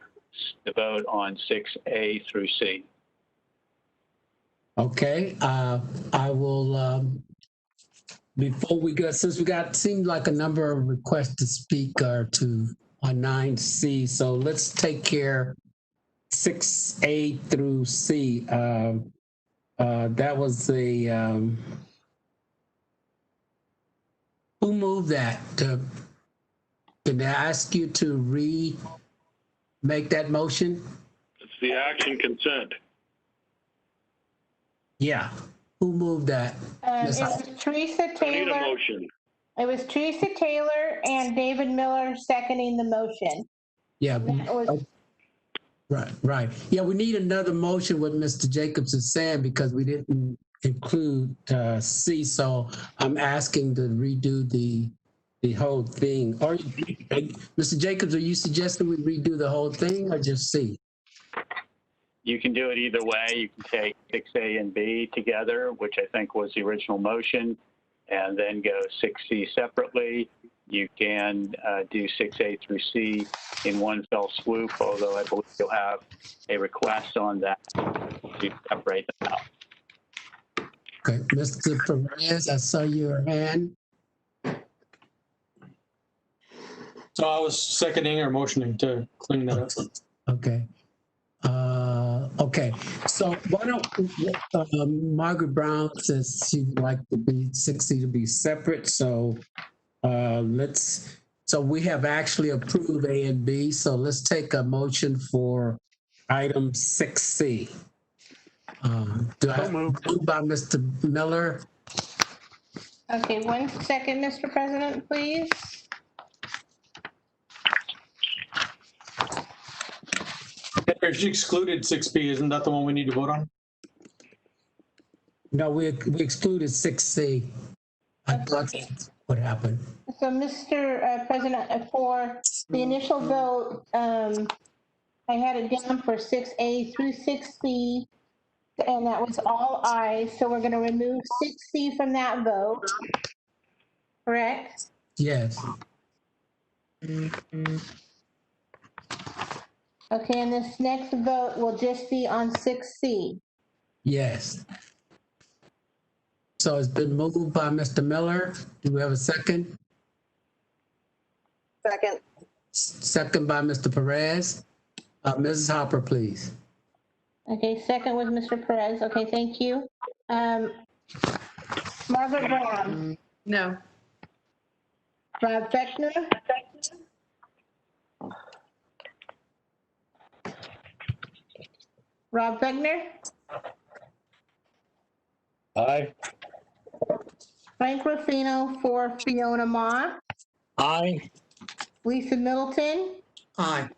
the vote on 6A through C. Okay, I will, before we go, since seemed like a number of requests to speak on 9C, so let's take care 6A through C. That was the, who moved that? Can I ask you to make that motion? It's the action consent. Yeah, who moved that? It was Teresa I need a Taylor. motion. It was Teresa Taylor and David Miller seconding the motion. Yeah. That was, Right. Yeah, we need another motion what Mr. Jacobs is saying because we didn't include C, so I'm asking to redo the whole thing. Or Mr. Jacobs, are you suggesting we redo the whole thing or just C? You can do it either way. You can take 6A and B together, which I think was the original motion, and then go 6C separately. You can do 6A through C in one fell swoop, although I believe you'll have a request on that to separate them out. Okay, Mr. Perez, I saw your hand. So I was seconding or motioning to clean that up. Okay. Okay, so why don't Margaret Brown says she'd like to be 6C to be separate, so so we have actually approved A and B, so let's take a motion for item 6C. Do I move by Mr. Miller? okay, 1 second, Mr. President, please. She excluded 6B. Isn't that the one we need to vote on? No, we excluded 6C. I thought that's what happened. So, Mr. President, for the initial vote, I had it down for 6A through 6C, And that was all ayes, so we're going to remove 6C from that vote. Correct? Yes. Okay, and this next vote will just be on 6C. Yes. So it's been moved by Mr. Miller. Do we have a second? Second. Second by Mr. Perez. Mrs. Hopper, please. Okay, second was Mr. Perez. Okay, thank you. Margaret Brown. No. Rob Fechner. Rob Fechner. Aye. Frank Ruffino for Fiona Ma. Aye. Lisa Middleton. Aye.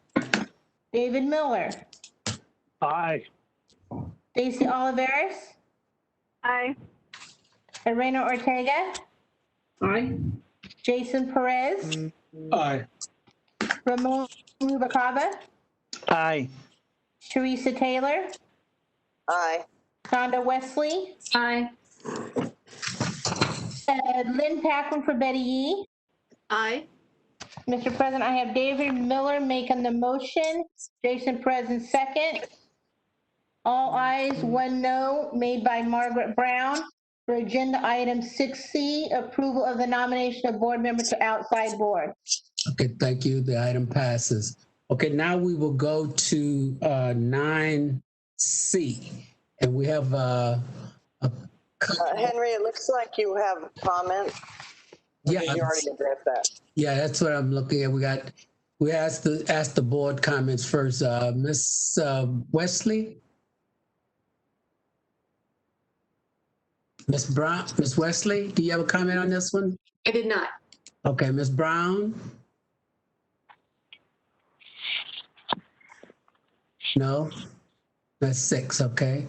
David Miller. Aye. Stacy Oliveris. Aye. Irena Ortega. Aye. Jason Perez. Aye. Ramon Rubalcaba. Aye. Teresa Taylor. Aye. Shonda Wesley. Aye. Lynn Packman for Betty Yee. Aye. Mr. President, I have David Miller making the motion, Jason Perez in second. All ayes, 1 no, made by Margaret Brown for agenda item 6C, approval of the nomination of board member to outside board. Okay, thank you. The item passes. Okay, now we will go to 9C. And we have Henry, it looks like you have a comment. Yeah, Did you already address that? Yeah, that's what I'm looking at. We asked the board comments first. Miss Wesley? Miss Brown, Miss Wesley, do you have a comment on this one? I did not. Okay, Miss Brown? No? That's 6, okay.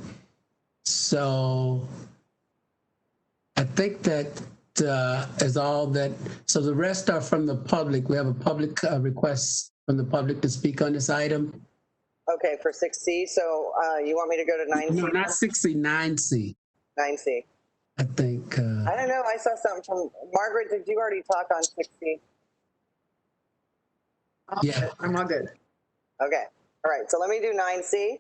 So I think that is all that, so the rest are from the public. We have a public request from the public to speak on this item. Okay, for 6C, so you want me to go to 9C? No, not 6C, 9C. 9C. I think. I don't know, I saw something from, Margaret, did you already talk on 6C? Yeah. I'm all good. Okay, all right, so let me do 9C.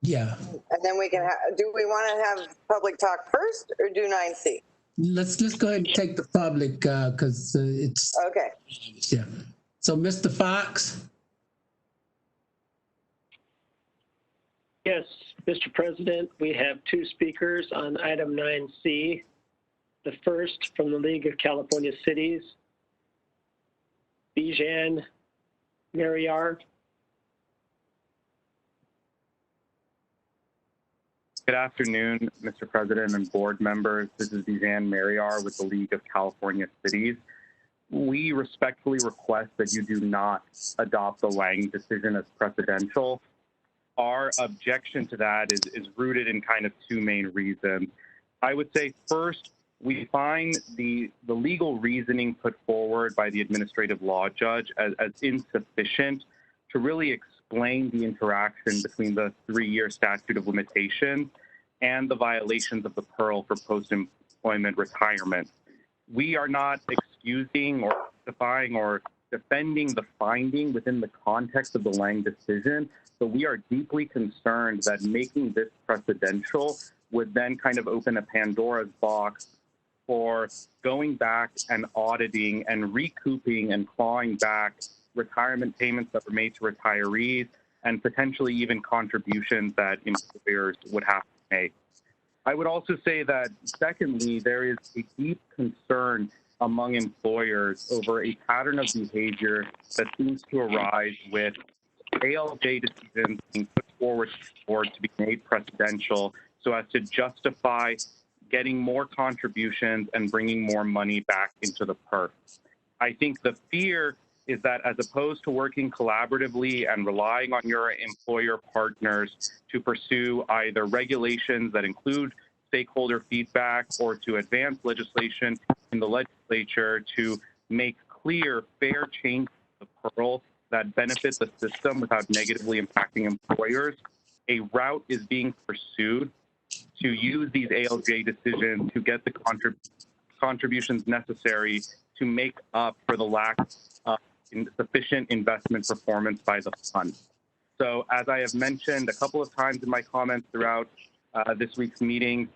Yeah. And then we can do we want to have public talk first or do 9C? Let's go ahead and take the public because it's. Okay. Yeah. So Mr. Fox? Yes, Mr. President, we have 2 speakers on item 9C. The first from the League of California Cities, Bijan Mariyar. Good afternoon, Mr. President and board members. This is Bijan Mariyar with the League of California Cities. We respectfully request that you do not adopt the Lang decision as precedential. Our objection to that is rooted in kind of 2 main reasons. I would say first, we find the legal reasoning put forward by the administrative law judge as insufficient to really explain the interaction between the 3-year statute of limitations and the violations of the Pearl for post-employment retirement. We are not excusing or justifying or defending the finding within the context of the Lang decision, but we are deeply concerned that making this precedential would then kind of open a Pandora's box for going back and auditing and recouping and clawing back retirement payments that were made to retirees and potentially even contributions that employers would have to make. I would also say that, secondly, there is a deep concern among employers over a pattern of behavior that seems to arise with ALJ decisions being put forward to the board to be made precedential so as to justify getting more contributions and bringing more money back into the PERF. I think the fear is that as opposed to working collaboratively and relying on your employer partners to pursue either regulations that include stakeholder feedback or to advance legislation in the legislature to make clear, fair changes to the Pearl that benefit the system without negatively impacting employers, a route is being pursued to use these ALJ decisions to get the contributions necessary to make up for the lack of sufficient investment performance by the fund. So as I have mentioned a couple of times in my comments throughout this week's meeting,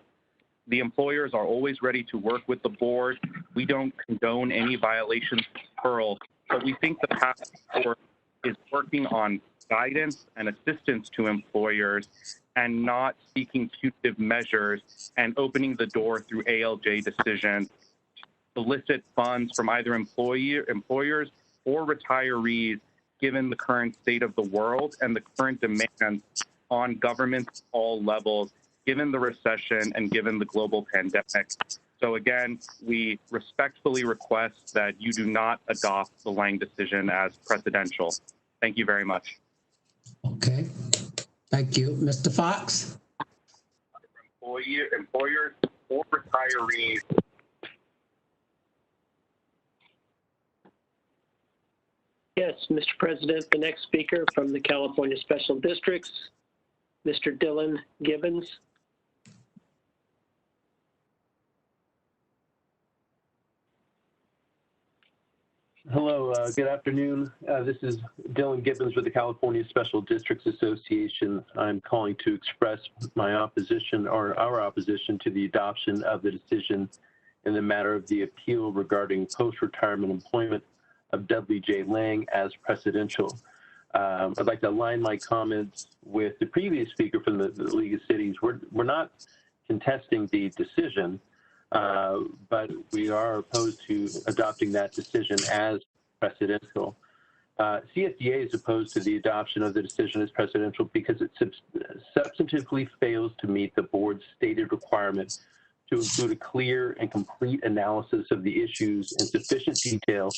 the employers are always ready to work with the board. We don't condone any violations of PEARL, but we think the path forward is working on guidance and assistance to employers and not seeking punitive measures and opening the door through ALJ decisions to solicit funds from either employers or retirees, given the current state of the world and the current demands on governments at all levels, given the recession and given the global pandemic. So again, we respectfully request that you do not adopt the Lang decision as precedential. Thank you very much. Okay, thank you. Mr. Fox? Employers or retirees. Yes, Mr. President, the next speaker from the California Special Districts, Mr. Dylan Gibbons. Hello, good afternoon. This is Dylan Gibbons with the California Special Districts Association. I'm calling to express my opposition or our opposition to the adoption of the decision in the matter of the appeal regarding post-retirement employment of Dudley J. Lang as precedential. I'd like to align my comments with the previous speaker from the League of Cities. We're not contesting the decision, but we are opposed to adopting that decision as precedential. CSDA is opposed to the adoption of the decision as precedential because it substantively fails to meet the board's stated requirement to include a clear and complete analysis of the issues in sufficient detail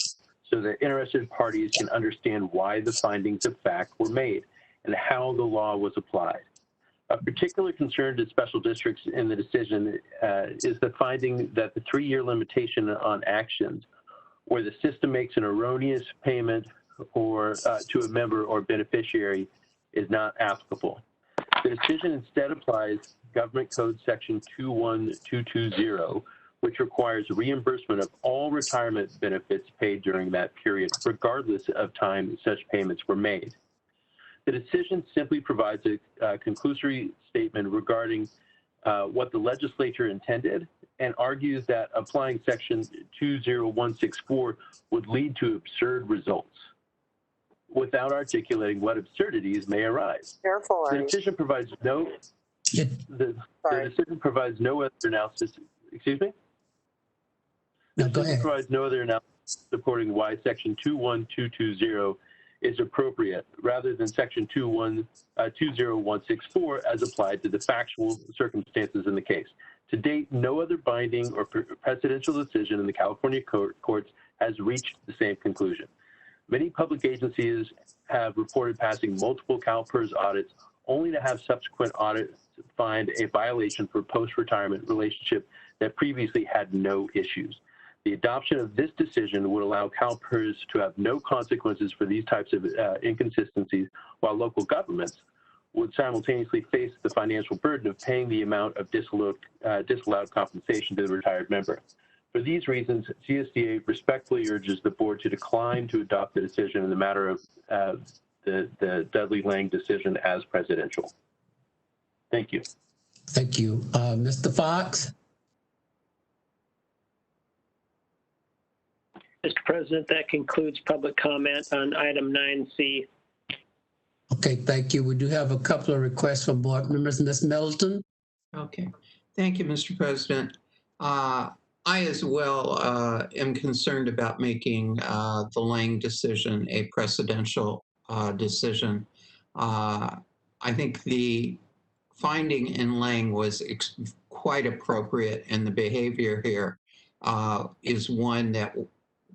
so that interested parties can understand why the findings of fact were made and how the law was applied. A particular concern to special districts in the decision is the finding that the 3-year limitation on actions where the system makes an erroneous payment or to a member or beneficiary is not applicable. The decision instead applies Government Code Section 21220, which requires reimbursement of all retirement benefits paid during that period, regardless of time such payments were made. The decision simply provides a conclusory statement regarding what the legislature intended and argues that applying Section 20164 would lead to absurd results without articulating what absurdities may arise. The decision provides no the decision provides no other analysis. Excuse me? The decision provides no other analysis supporting why Section 21220 is appropriate rather than Section 20164 as applied to the factual circumstances in the case. To date, no other binding or precedential decision in the California courts has reached the same conclusion. Many public agencies have reported passing multiple Calpers audits only to have subsequent audits find a violation for post-retirement relationship that previously had no issues. The adoption of this decision would allow Calpers to have no consequences for these types of inconsistencies, while local governments would simultaneously face the financial burden of paying the amount of disallowed compensation to the retired member. For these reasons, CSDA respectfully urges the board to decline to adopt the decision in the matter of the Dudley Lang decision as presidential. Thank you. Thank you. Mr. Fox? Mr. President, that concludes public comment on item 9C. Okay, thank you. We do have a couple of requests from board members. Ms. Middleton? Okay. Thank you, Mr. President. I as well am concerned about making the Lang decision a precedential decision. I think the finding in Lang was quite appropriate, and the behavior here is one that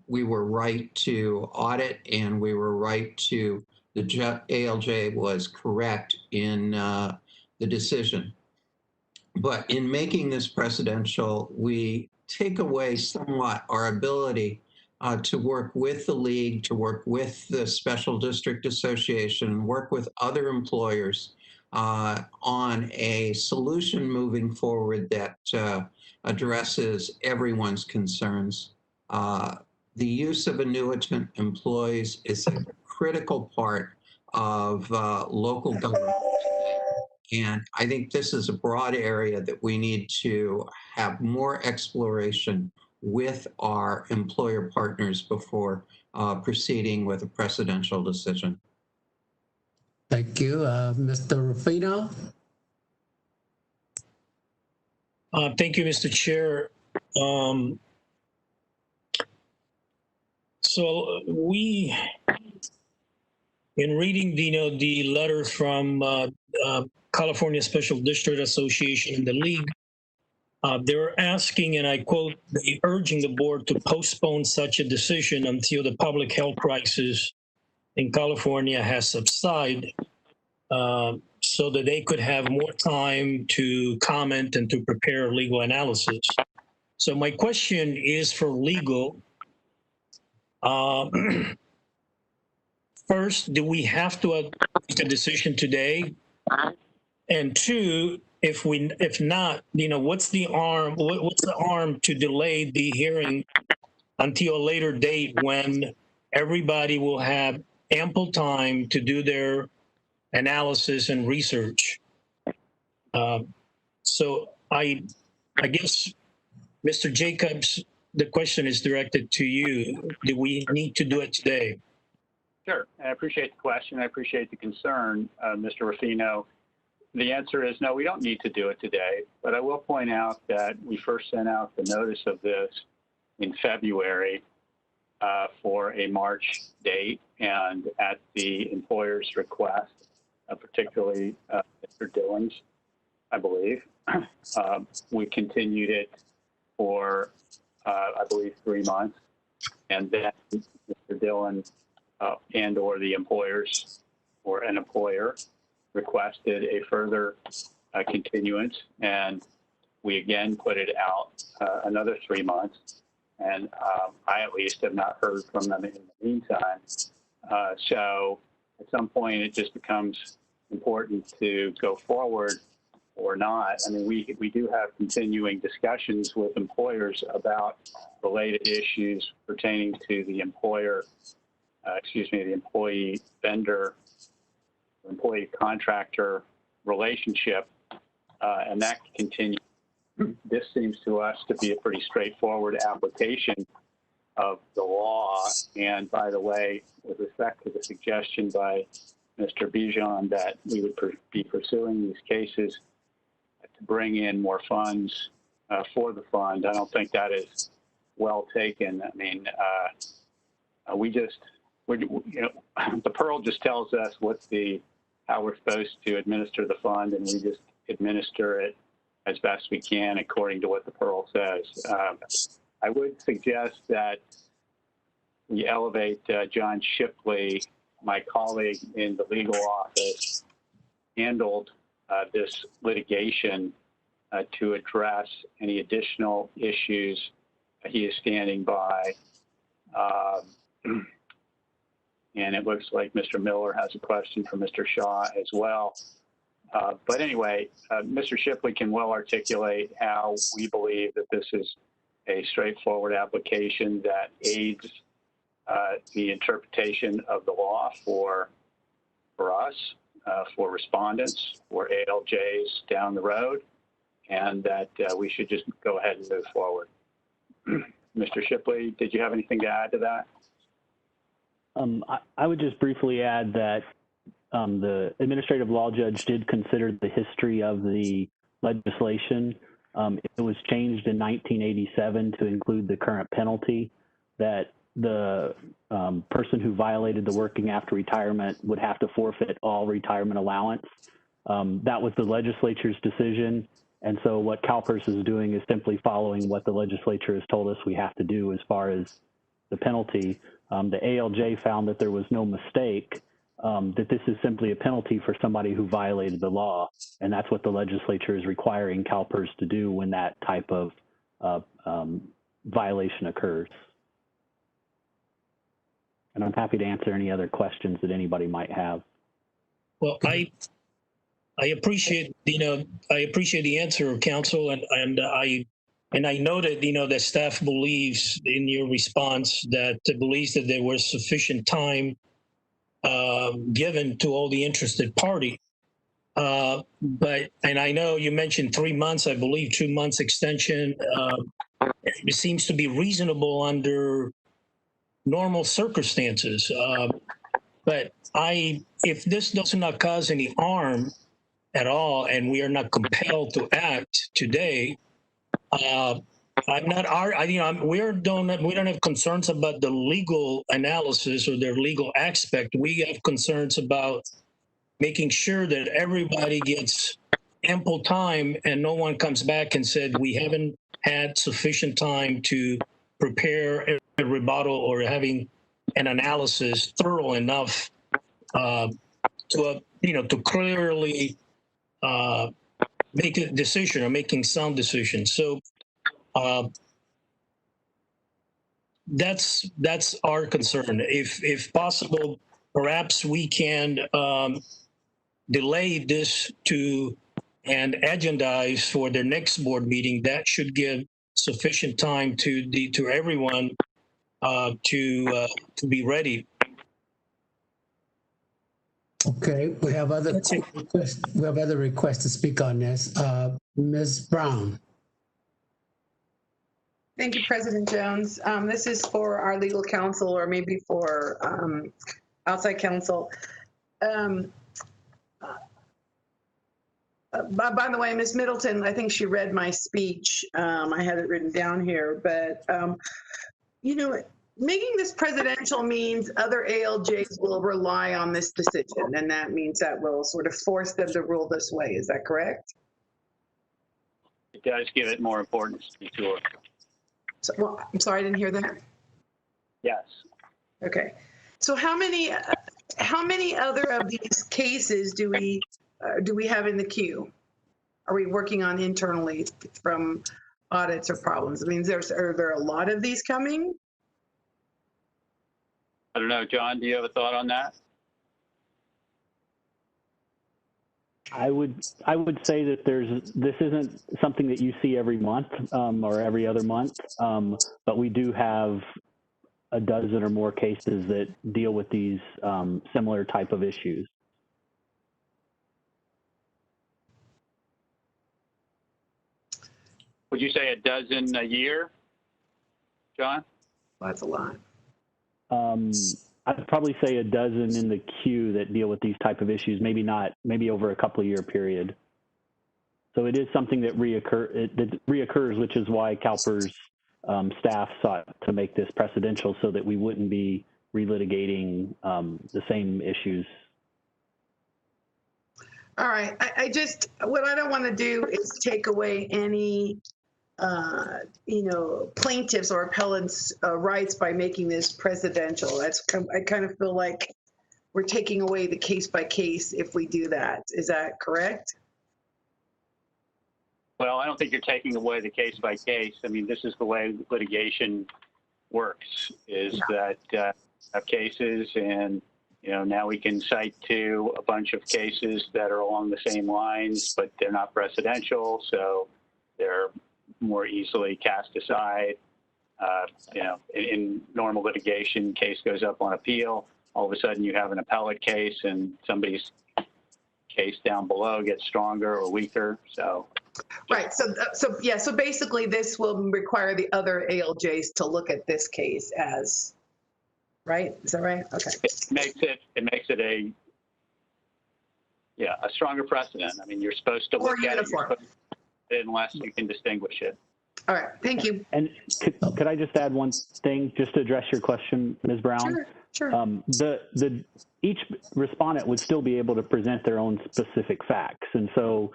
we were right to audit, and we were right to, the ALJ was correct in the decision. But in making this precedential, we take away somewhat our ability to work with the league, to work with the Special District Association, work with other employers on a solution moving forward that addresses everyone's concerns. The use of annuitant employees is a critical part of local government. And I think this is a broad area that we need to have more exploration with our employer partners before proceeding with a precedential decision. Thank you. Mr. Rufino? Thank you, Mr. Chair. So we, in reading the letter from California Special District Association and the League, they're asking, and I quote, they urging the board to postpone such a decision until the public health crisis in California has subsided, so that they could have more time to comment and to prepare legal analysis. So my question is for legal. First, do we have to make a decision today? And two, if not, what's the arm to delay the hearing until a later date when everybody will have ample time to do their analysis and research? So I guess, Mr. Jacobs, the question is directed to you. Do we need to do it today? Sure. I appreciate the question. I appreciate the concern, Mr. Rufino. The answer is no, we don't need to do it today. But I will point out that we first sent out the notice of this in February for a March date, and at the employer's request, particularly Mr. Dillon's, I believe, we continued it for, I believe, 3 months. And then Mr. Dillon and or the employers or an employer requested a further continuance, and we again put it out another 3 months. And I at least have not heard from them in the meantime. So at some point it just becomes important to go forward or not. I mean, we do have continuing discussions with employers about related issues pertaining to the employer, the employee vendor, employee contractor relationship, and that continues. This seems to us to be a pretty straightforward application of the law. And by the way, with respect to the suggestion by Mr. Bijan that we would be pursuing these cases to bring in more funds for the fund, I don't think that is well taken. I mean, the Pearl just tells us how we're supposed to administer the fund, and we just administer it as best we can according to what the Pearl says. I would suggest that we elevate John Shipley, my colleague in the legal office, handled this litigation to address any additional issues. He is standing by. And it looks like Mr. Miller has a question for Mr. Shaw as well. But anyway, Mr. Shipley can well articulate how we believe that this is a straightforward application that aids the interpretation of the law for us, for respondents, for ALJs down the road, and that we should just go ahead and move forward. Mr. Shipley, did you have anything to add to that? I would just briefly add that the administrative law judge did consider the history of the legislation. It was changed in 1987 to include the current penalty that the person who violated the working after retirement would have to forfeit all retirement allowance. That was the legislature's decision. And so what Calpers is doing is simply following what the legislature has told us we have to do as far as the penalty. The ALJ found that there was no mistake, that this is simply a penalty for somebody who violated the law. And that's what the legislature is requiring CalPERS to do when that type of violation occurs. And I'm happy to answer any other questions that anybody might have. Well, I appreciate, I appreciate the answer, Council, and I noted, the staff believes in your response that believes that there was sufficient time given to all the interested party. And I know you mentioned 3 months, I believe 2 months extension. It seems to be reasonable under normal circumstances. But if this does not cause any harm at all, and we are not compelled to act today, we don't have concerns about the legal analysis or their legal aspect. We have concerns about making sure that everybody gets ample time and no one comes back and said we haven't had sufficient time to prepare a rebuttal or having an analysis thorough enough to clearly make a decision or making sound decisions. So that's our concern. If possible, perhaps we can delay this and agendize for their next board meeting. That should give sufficient time to everyone to be ready. Okay, we have other requests to speak on this. Ms. Brown. Thank you, President Jones. This is for our legal counsel or maybe for outside counsel. By the way, Ms. Middleton, I think she read my speech. I had it written down here, but making this presidential means other ALJs will rely on this decision, and that means that will sort of force them to rule this way. Is that correct? It does give it more importance, to be sure. So, well, I'm sorry, I didn't hear that. Yes. Okay. So how many other of these cases do we have in the queue? Are we working on internally from audits or problems? I mean, are there a lot of these coming? I don't know, John, do you have a thought on that? I would say that this isn't something that you see every month or every other month, but we do have a dozen or more cases that deal with these similar type of issues. Would you say a dozen a year, John? That's a lot. I'd probably say a dozen in the queue that deal with these type of issues, maybe over a couple of year period. So it is something that reoccurs, which is why Calpers staff sought to make this precedential so that we wouldn't be relitigating the same issues. All right. What I don't want to do is take away any plaintiffs or appellants' rights by making this presidential. I kind of feel like we're taking away the case by case if we do that. Is that correct? Well, I don't think you're taking away the case by case. I mean, this is the way litigation works, is that have cases and, now we can cite to a bunch of cases that are along the same lines, but they're not precedential, so they're more easily cast aside. In normal litigation, case goes up on appeal. All of a sudden you have an appellate case and somebody's case down below gets stronger or weaker. So, right. So basically this will require the other ALJs to look at this case as, right? Is that right? Okay. It makes it a stronger precedent. I mean, you're supposed to look at it unless you can distinguish it. All right, thank you. And could I just add one thing just to address your question, Ms. Brown? Sure. Each respondent would still be able to present their own specific facts. And so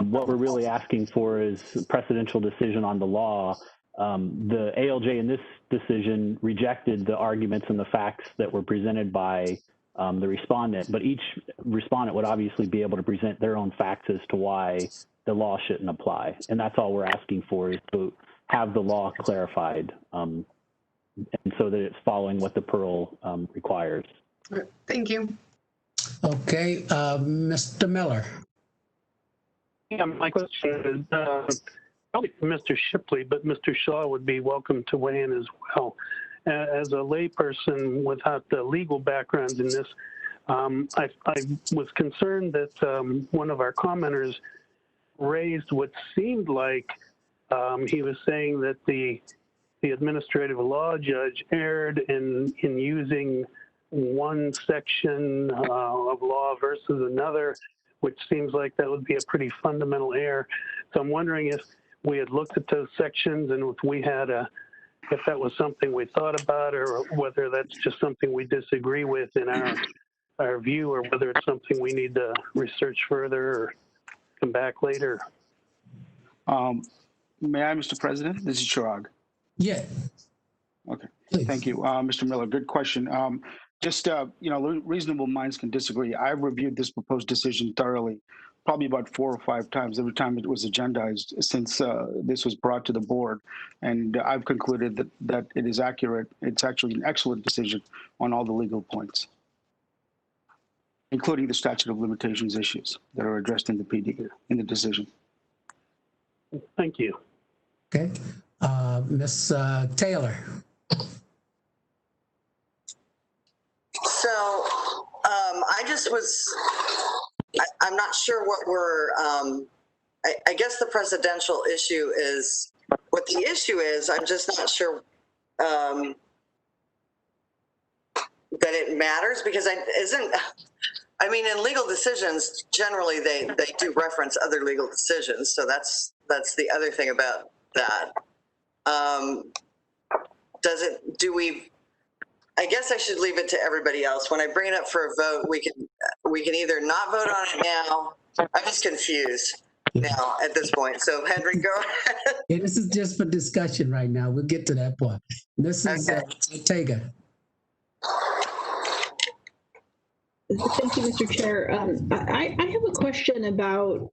what we're really asking for is a precedential decision on the law. The ALJ in this decision rejected the arguments and the facts that were presented by the respondent, but each respondent would obviously be able to present their own facts as to why the law shouldn't apply. And that's all we're asking for, is to have the law clarified, and so that it's following what the Pearl requires. Thank you. Okay, Mr. Miller. Yeah, my question is probably to Mr. Shipley, but Mr. Shaw would be welcome to weigh in as well. As a layperson without the legal background in this, I was concerned that one of our commenters raised what seemed like he was saying that the administrative law judge erred in using one section of law versus another, which seems like that would be a pretty fundamental error. So I'm wondering if we had looked at those sections and if we had if that was something we thought about, or whether that's just something we disagree with in our view, or whether it's something we need to research further or come back later. May I, Mr. President? This is Chirag. Yeah. Okay. Please. Thank you, Mr. Miller. Good question. Just, reasonable minds can disagree. I've reviewed this proposed decision thoroughly, probably about 4 or 5 times, every time it was agendized since this was brought to the board. And I've concluded that it is accurate. It's actually an excellent decision on all the legal points, including the statute of limitations issues that are addressed in the PD, in the decision. Thank you. Okay. Ms. Taylor. So I just was, I'm not sure what we're, I guess the presidential issue is, what the issue is, I'm just not sure that it matters, because I mean, in legal decisions, generally they do reference other legal decisions. So that's the other thing about that. I guess I should leave it to everybody else. When I bring it up for a vote, we can either not vote on it now. I'm just confused now at this point. So Henry, go ahead. Yeah, this is just for discussion right now. We'll get to that point. Mrs. Ortega. Thank you, Mr. Chair. I have a question about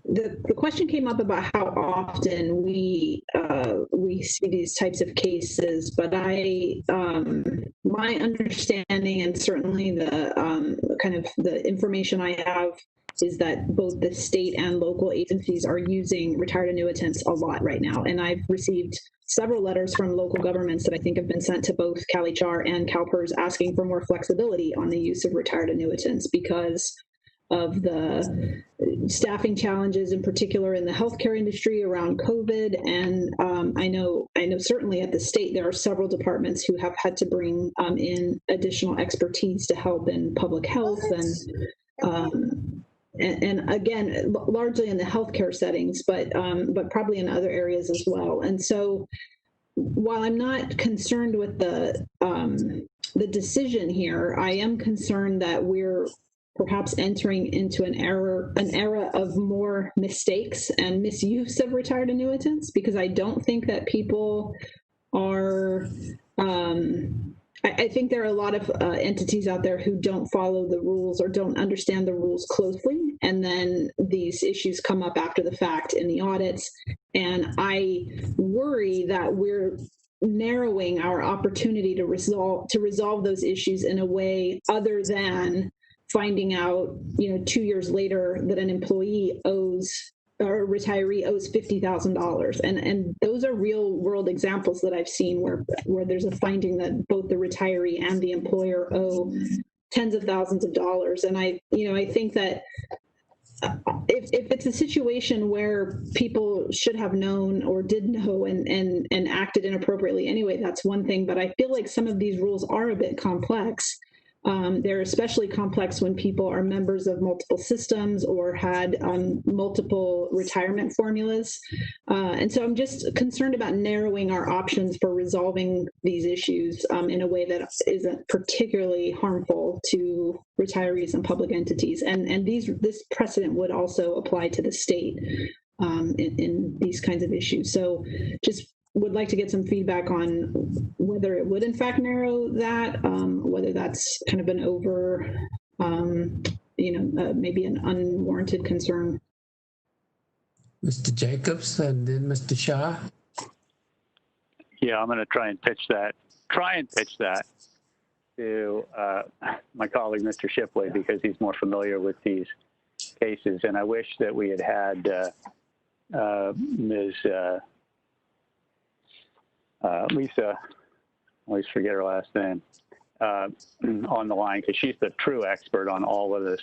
the question came up about how often we see these types of cases, but my understanding, and certainly the kind of the information I have, is that both the state and local agencies are using retired annuitants a lot right now. And I've received several letters from local governments that I think have been sent to both CalHR and Calpers asking for more flexibility on the use of retired annuitants because of the staffing challenges, in particular in the healthcare industry around COVID. And I know certainly at the state, there are several departments who have had to bring in additional expertise to help in public health and again, largely in the healthcare settings, but probably in other areas as well. And so while I'm not concerned with the decision here, I am concerned that we're perhaps entering into an era of more mistakes and misuse of retired annuitants, because I don't think that people are, I think there are a lot of entities out there who don't follow the rules or don't understand the rules closely. And then these issues come up after the fact in the audits. And I worry that we're narrowing our opportunity to resolve those issues in a way other than finding out, 2 years later that an employee owes or a retiree owes $50,000. And those are real world examples that I've seen where there's a finding that both the retiree and the employer owe tens of thousands of dollars. And I think that if it's a situation where people should have known or did know and acted inappropriately anyway, that's one thing. But I feel like some of these rules are a bit complex. They're especially complex when people are members of multiple systems or had multiple retirement formulas. And so I'm just concerned about narrowing our options for resolving these issues in a way that isn't particularly harmful to retirees and public entities. And this precedent would also apply to the state in these kinds of issues. So just would like to get some feedback on whether it would in fact narrow that, whether that's kind of an over, maybe an unwarranted concern. Mr. Jacobs and then Mr. Shaw. Yeah, I'm going to try and pitch that to my colleague, Mr. Shipley, because he's more familiar with these cases. And I wish that we had had Ms. Lisa, I always forget her last name, on the line, because she's the true expert on all of this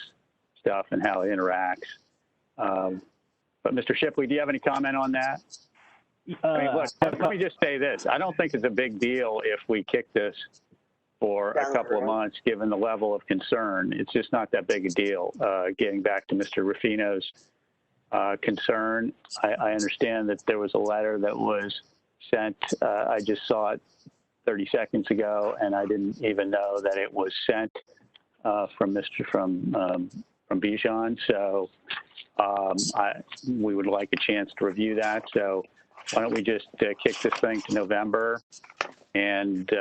stuff and how it interacts. But Mr. Shipley, do you have any comment on that? I mean, look, let me just say this. I don't think it's a big deal if we kick this for a couple of months, given the level of concern. It's just not that big a deal. Getting back to Mr. Ruffino's concern, I understand that there was a letter that was sent. I just saw it 30 seconds ago, and I didn't even know that it was sent from Bijan. So we would like a chance to review that. So why don't we just kick this thing to November and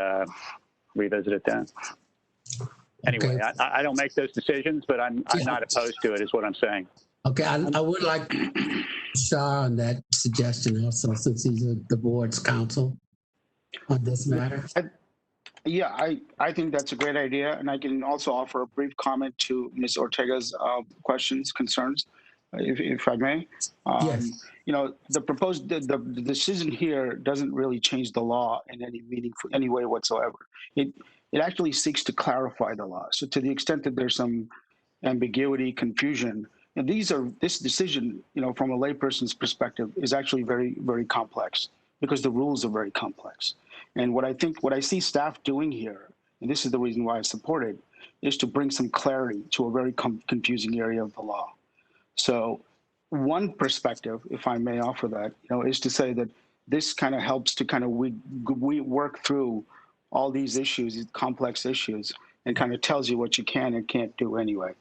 revisit it then? Anyway, okay. I don't make those decisions, but I'm not opposed to it, is what I'm saying. Okay, I would like Shah on that suggestion also, since he's the board's counsel on this matter. I think that's a great idea, and I can also offer a brief comment to Ms. Ortega's questions, concerns, if I may. Yes. You know, the decision here doesn't really change the law in any way whatsoever. It actually seeks to clarify the law. So to the extent that there's some ambiguity, confusion, and this decision, you know, from a layperson's perspective, is actually very, very complex because the rules are very complex. And what I see staff doing here, and this is the reason why I support it, is to bring some clarity to a very confusing area of the law. So one perspective, if I may offer that, you know, is to say that this kind of helps to kind of we work through all these issues, these complex issues, and kind of tells you what you can and can't do anyway.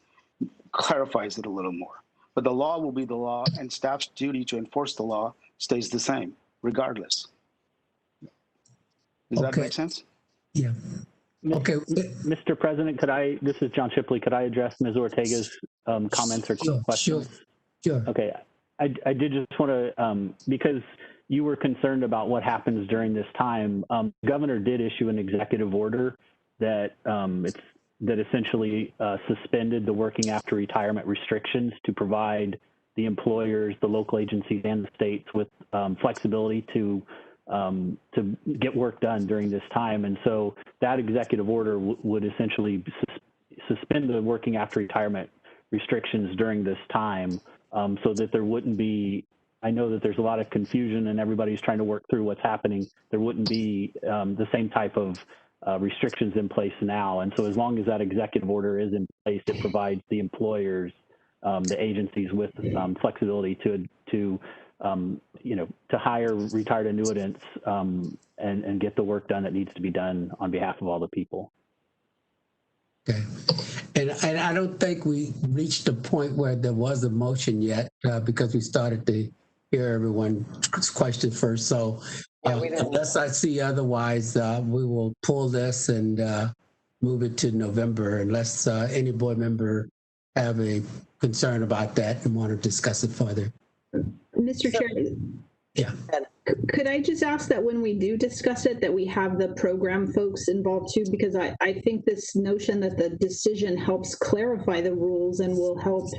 Clarifies it a little more. But the law will be the law, and staff's duty to enforce the law stays the same, regardless. Does that make sense? Yeah. Okay. Mr. President, this is John Shipley, could I address Ms. Ortega's comments or questions? Sure. Okay. I did just want to, because you were concerned about what happens during this time, the governor did issue an executive order that that essentially suspended the working after retirement restrictions to provide the employers, the local agencies, and the states with flexibility to get work done during this time. And so that executive order would essentially suspend the working after retirement restrictions during this time, so that there wouldn't be, I know that there's a lot of confusion and everybody's trying to work through what's happening. There wouldn't be the same type of restrictions in place now. And so as long as that executive order is in place, it provides the employers, the agencies with flexibility to hire retired annuitants and get the work done that needs to be done on behalf of all the people. Okay. And I don't think we reached a point where there was a motion yet because we started to hear everyone's question first. So unless I see otherwise, we will pull this and move it to November unless any board member have a concern about that and want to discuss it further. Mr. Chair, yeah. Could I just ask that when we do discuss it, that we have the program folks involved too? Because I think this notion that the decision helps clarify the rules and will help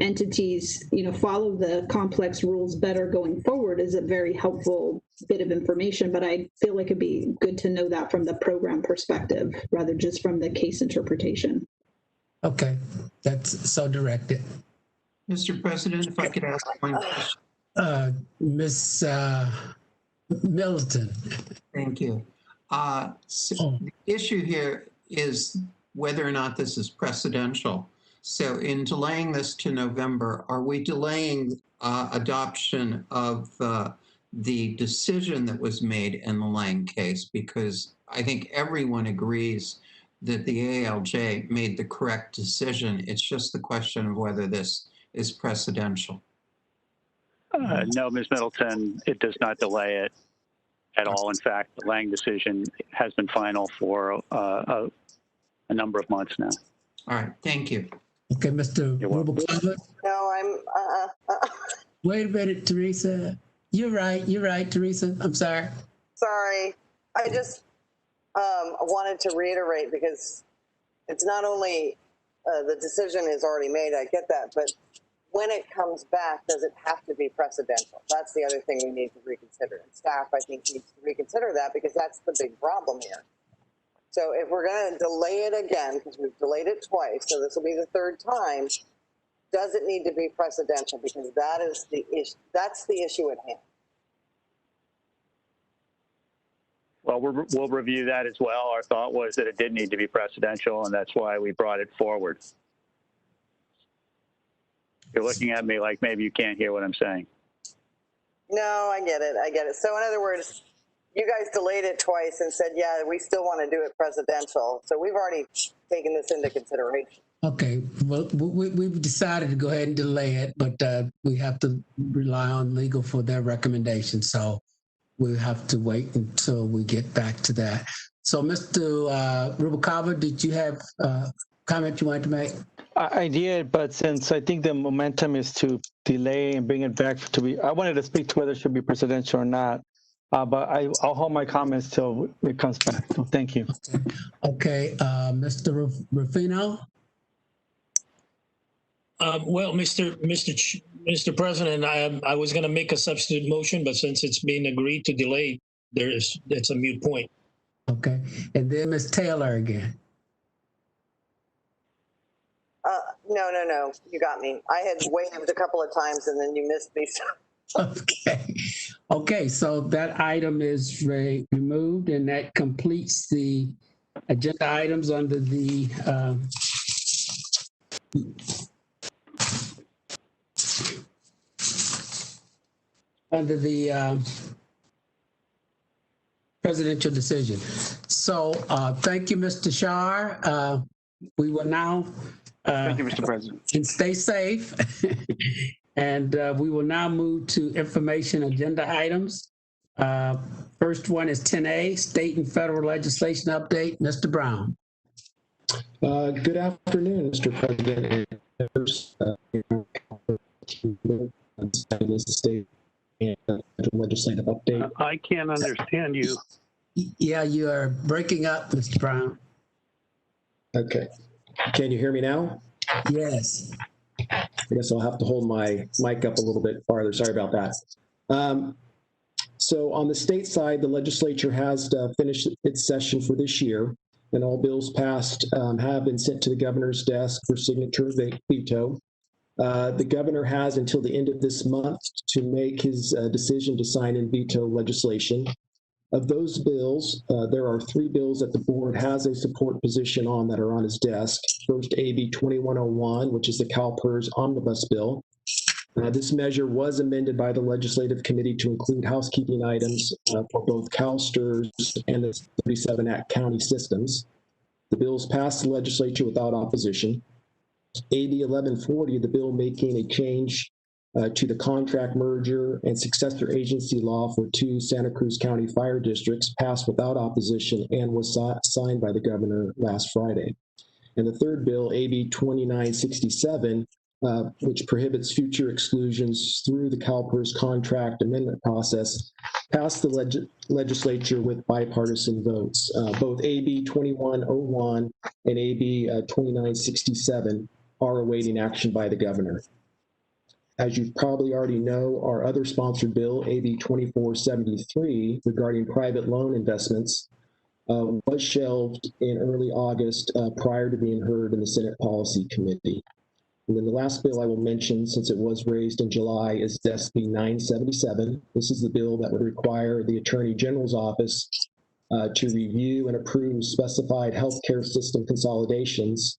entities, follow the complex rules better going forward is a very helpful bit of information. But I feel like it'd be good to know that from the program perspective rather just from the case interpretation. Okay, that's so directed. Mr. President, if I could ask one question. Ms. Middleton. Thank you. So the issue here is whether or not this is precedential. So in delaying this to November, are we delaying adoption of the decision that was made in the Lang case? Because I think everyone agrees that the ALJ made the correct decision. It's just the question of whether this is precedential. No, Ms. Middleton, it does not delay it at all. In fact, the Lang decision has been final for a number of months now. All right, thank you. Okay, Mr. Rubel. No, I'm. Wait a minute, Teresa. You're right, Teresa. I'm sorry. Sorry. I just wanted to reiterate because it's not only the decision is already made. I get that, but when it comes back, does it have to be precedential? That's the other thing we need to reconsider. And staff, I think, needs to reconsider that because that's the big problem here. So if we're going to delay it again, because we've delayed it twice, so this will be the third time, does it need to be precedential? Because that is the issue. That's the issue at hand. Well, we'll review that as well. Our thought was that it did need to be precedential, and that's why we brought it forward. You're looking at me like maybe you can't hear what I'm saying. No, I get it. I get it. So in other words, you guys delayed it twice and said, yeah, we still want to do it presidential. So we've already taken this into consideration. Okay, well, we've decided to go ahead and delay it, but we have to rely on legal for their recommendation. So we'll have to wait until we get back to that. So Mr. Rubalcaba, did you have a comment you wanted to make? I did, but since I think the momentum is to delay and bring it back to be, I wanted to speak to whether it should be presidential or not. But I'll hold my comments till it comes back. So thank you. Okay, Mr. Rufino? Well, Mr. President, I was going to make a substitute motion, but since it's been agreed to delay, it's a moot point. Okay, and then Ms. Taylor again. No, you got me. I had waved a couple of times and then you missed me. Okay, so that item is removed, and that completes the agenda items under the presidential decision. So thank you, Mr. Shar. We will now thank you, Mr. President. And stay safe. And we will now move to information agenda items. First one is 10A, state and federal legislation update. Mr. Brown. Good afternoon, Mr. President and members. State and legislative update. I can't understand you. Yeah, you are breaking up, Mr. Brown. Okay. Can you hear me now? Yes. I guess I'll have to hold my mic up a little bit farther. Sorry about that. So on the state side, the legislature has finished its session for this year, and all bills passed have been sent to the governor's desk for signature veto. The governor has until the end of this month to make his decision to sign and veto legislation. Of those bills, there are 3 bills that the board has a support position on that are on his desk. First, AB 2101, which is the Calpers Omnibus bill. This measure was amended by the Legislative Committee to include housekeeping items for both CalSTRS and the 37 Act county systems. The bills passed the legislature without opposition. AB 1140, the bill making a change to the contract merger and successor agency law for 2 Santa Cruz County fire districts, passed without opposition and was signed by the governor last Friday. And the third bill, AB 2967, which prohibits future exclusions through the CalPERS contract amendment process, passed the legislature with bipartisan votes. Both AB 2101 and AB 2967 are awaiting action by the governor. As you probably already know, our other sponsored bill, AB 2473, regarding private loan investments, was shelved in early August prior to being heard in the Senate Policy Committee. And then the last bill I will mention, since it was raised in July, is SB 977. This is the bill that would require the Attorney General's office to review and approve specified healthcare system consolidations.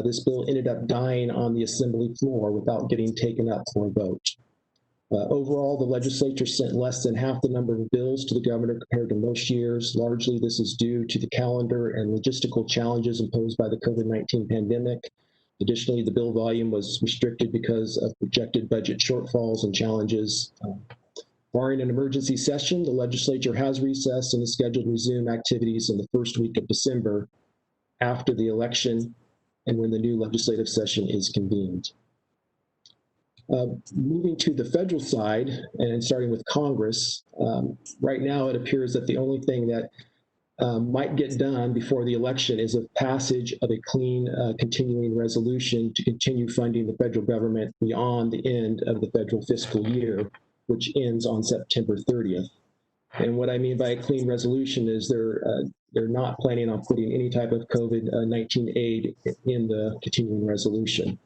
This bill ended up dying on the Assembly floor without getting taken up for a vote. Overall, the legislature sent less than half the number of bills to the governor compared to most years. Largely, this is due to the calendar and logistical challenges imposed by the COVID-19 pandemic. Additionally, the bill volume was restricted because of projected budget shortfalls and challenges. Barring an emergency session, the legislature has recessed and is scheduled to resume activities in the first week of December after the election and when the new legislative session is convened. Moving to the federal side and starting with Congress, right now it appears that the only thing that might get done before the election is a passage of a clean continuing resolution to continue funding the federal government beyond the end of the federal fiscal year, which ends on September 30th. And what I mean by a clean resolution is they're not planning on putting any type of COVID-19 aid in the continuing resolution.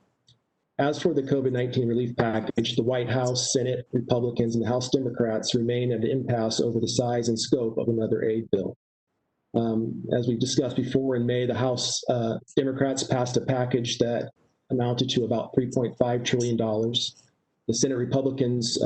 As for the COVID-19 relief package, the White House, Senate Republicans, and the House Democrats remain at an impasse over the size and scope of another aid bill. As we discussed before, in May, the House Democrats passed a package that amounted to about $3.5 trillion. The Senate Republicans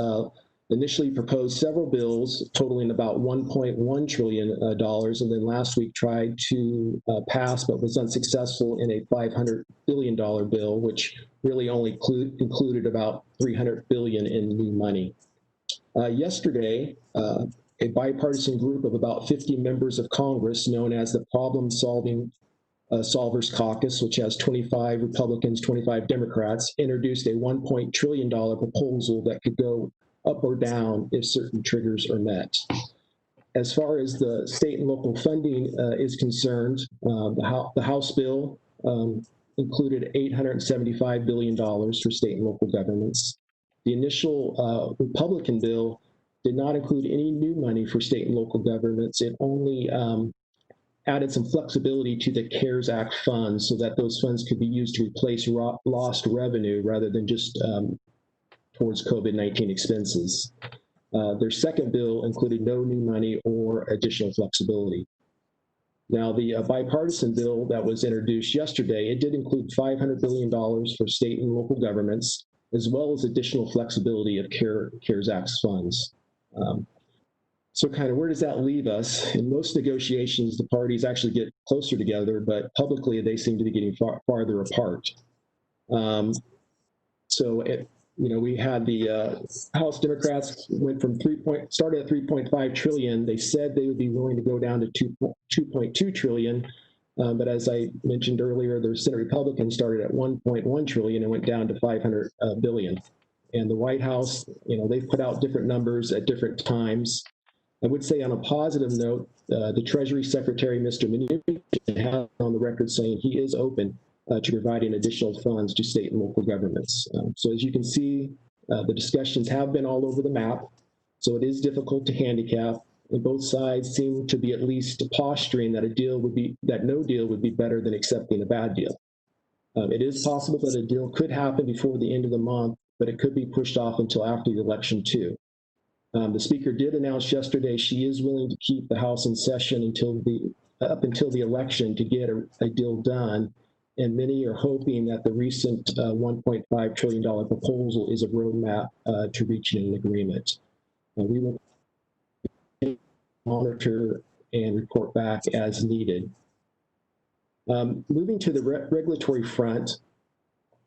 initially proposed several bills totaling about $1.1 trillion, and then last week tried to pass but was unsuccessful in a $500 billion bill, which really only included about $300 billion in new money. Yesterday, a bipartisan group of about 50 members of Congress, known as the Problem Solvers Caucus, which has 25 Republicans, 25 Democrats, introduced a $1 trillion proposal that could go up or down if certain triggers are met. As far as the state and local funding is concerned, the House bill included $875 billion for state and local governments. The initial Republican bill did not include any new money for state and local governments. It only added some flexibility to the CARES Act funds so that those funds could be used to replace lost revenue rather than just towards COVID-19 expenses. Their second bill included no new money or additional flexibility. Now, the bipartisan bill that was introduced yesterday, it did include $500 billion for state and local governments, as well as additional flexibility of CARES Act funds. So kind of where does that leave us? In most negotiations, the parties actually get closer together, but publicly they seem to be getting farther apart. We had the House Democrats went from started at 3.5 trillion. They said they would be willing to go down to 2.2 trillion. But as I mentioned earlier, the Senate Republicans started at 1.1 trillion and went down to 500 billion. And the White House, they've put out different numbers at different times. I would say on a positive note, the Treasury Secretary, Mr. Mnuchin, has on the record saying he is open to providing additional funds to state and local governments. So as you can see, the discussions have been all over the map. So it is difficult to handicap, and both sides seem to be at least posturing that no deal would be better than accepting a bad deal. It is possible that a deal could happen before the end of the month, but it could be pushed off until after the election too. The Speaker did announce yesterday she is willing to keep the House in session up until the election to get a deal done, and many are hoping that the recent $1.5 trillion proposal is a roadmap to reaching an agreement. We will monitor and report back as needed. Moving to the regulatory front,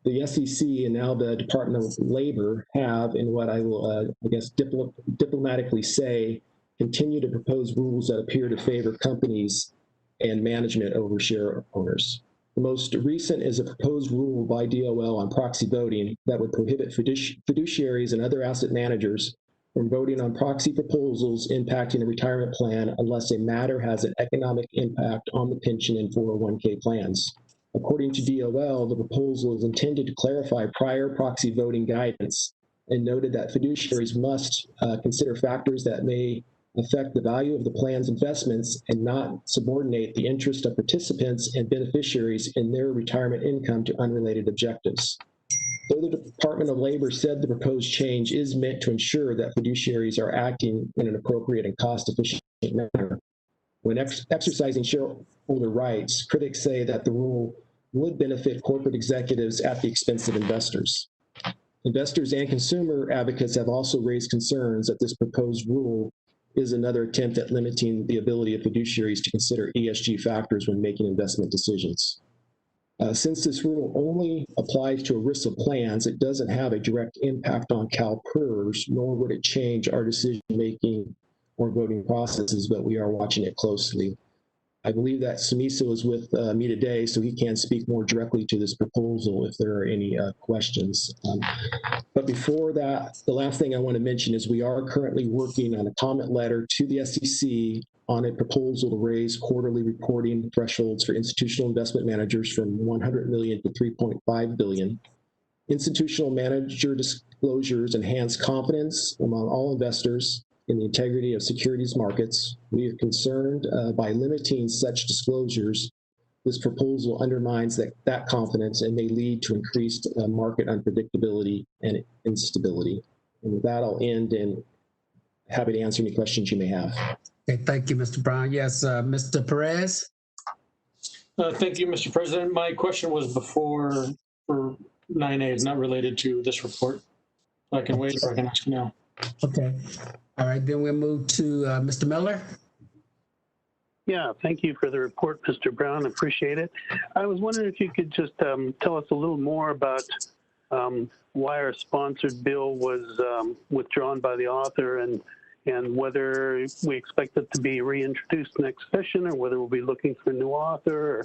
the SEC and now the Department of Labor have, in what I will, diplomatically say, continue to propose rules that appear to favor companies and management over share owners. The most recent is a proposed rule by DOL on proxy voting that would prohibit fiduciaries and other asset managers from voting on proxy proposals impacting a retirement plan unless a matter has an economic impact on the pension and 401k plans. According to DOL, the proposal is intended to clarify prior proxy voting guidance and noted that fiduciaries must consider factors that may affect the value of the plan's investments and not subordinate the interest of participants and beneficiaries in their retirement income to unrelated objectives. Though the Department of Labor said the proposed change is meant to ensure that fiduciaries are acting in an appropriate and cost-efficient manner, when exercising shareholder rights, critics say that the rule would benefit corporate executives at the expense of investors. Investors and consumer advocates have also raised concerns that this proposed rule is another attempt at limiting the ability of fiduciaries to consider ESG factors when making investment decisions. Since this rule only applies to ERISA plans, it doesn't have a direct impact on Calpers, nor would it change our decision-making or voting processes, but we are watching it closely. I believe that Sumiso is with me today, so he can speak more directly to this proposal if there are any questions. But before that, the last thing I want to mention is we are currently working on a comment letter to the SEC on a proposal to raise quarterly reporting thresholds for institutional investment managers from 100 million to 3.5 billion. Institutional manager disclosures enhance confidence among all investors in the integrity of securities markets. We are concerned by limiting such disclosures. This proposal undermines that confidence and may lead to increased market unpredictability and instability. And with that, I'll end and happy to answer any questions you may have. Okay, thank you, Mr. Brown. Yes, Mr. Perez. Thank you, Mr. President. My question was before for 9A, is not related to this report. I can wait or I can ask you now. Okay. All right, then we'll move to Mr. Miller. Yeah, thank you for the report, Mr. Brown. Appreciate it. I was wondering if you could just tell us a little more about why our sponsored bill was withdrawn by the author and whether we expect it to be reintroduced next session or whether we'll be looking for a new author,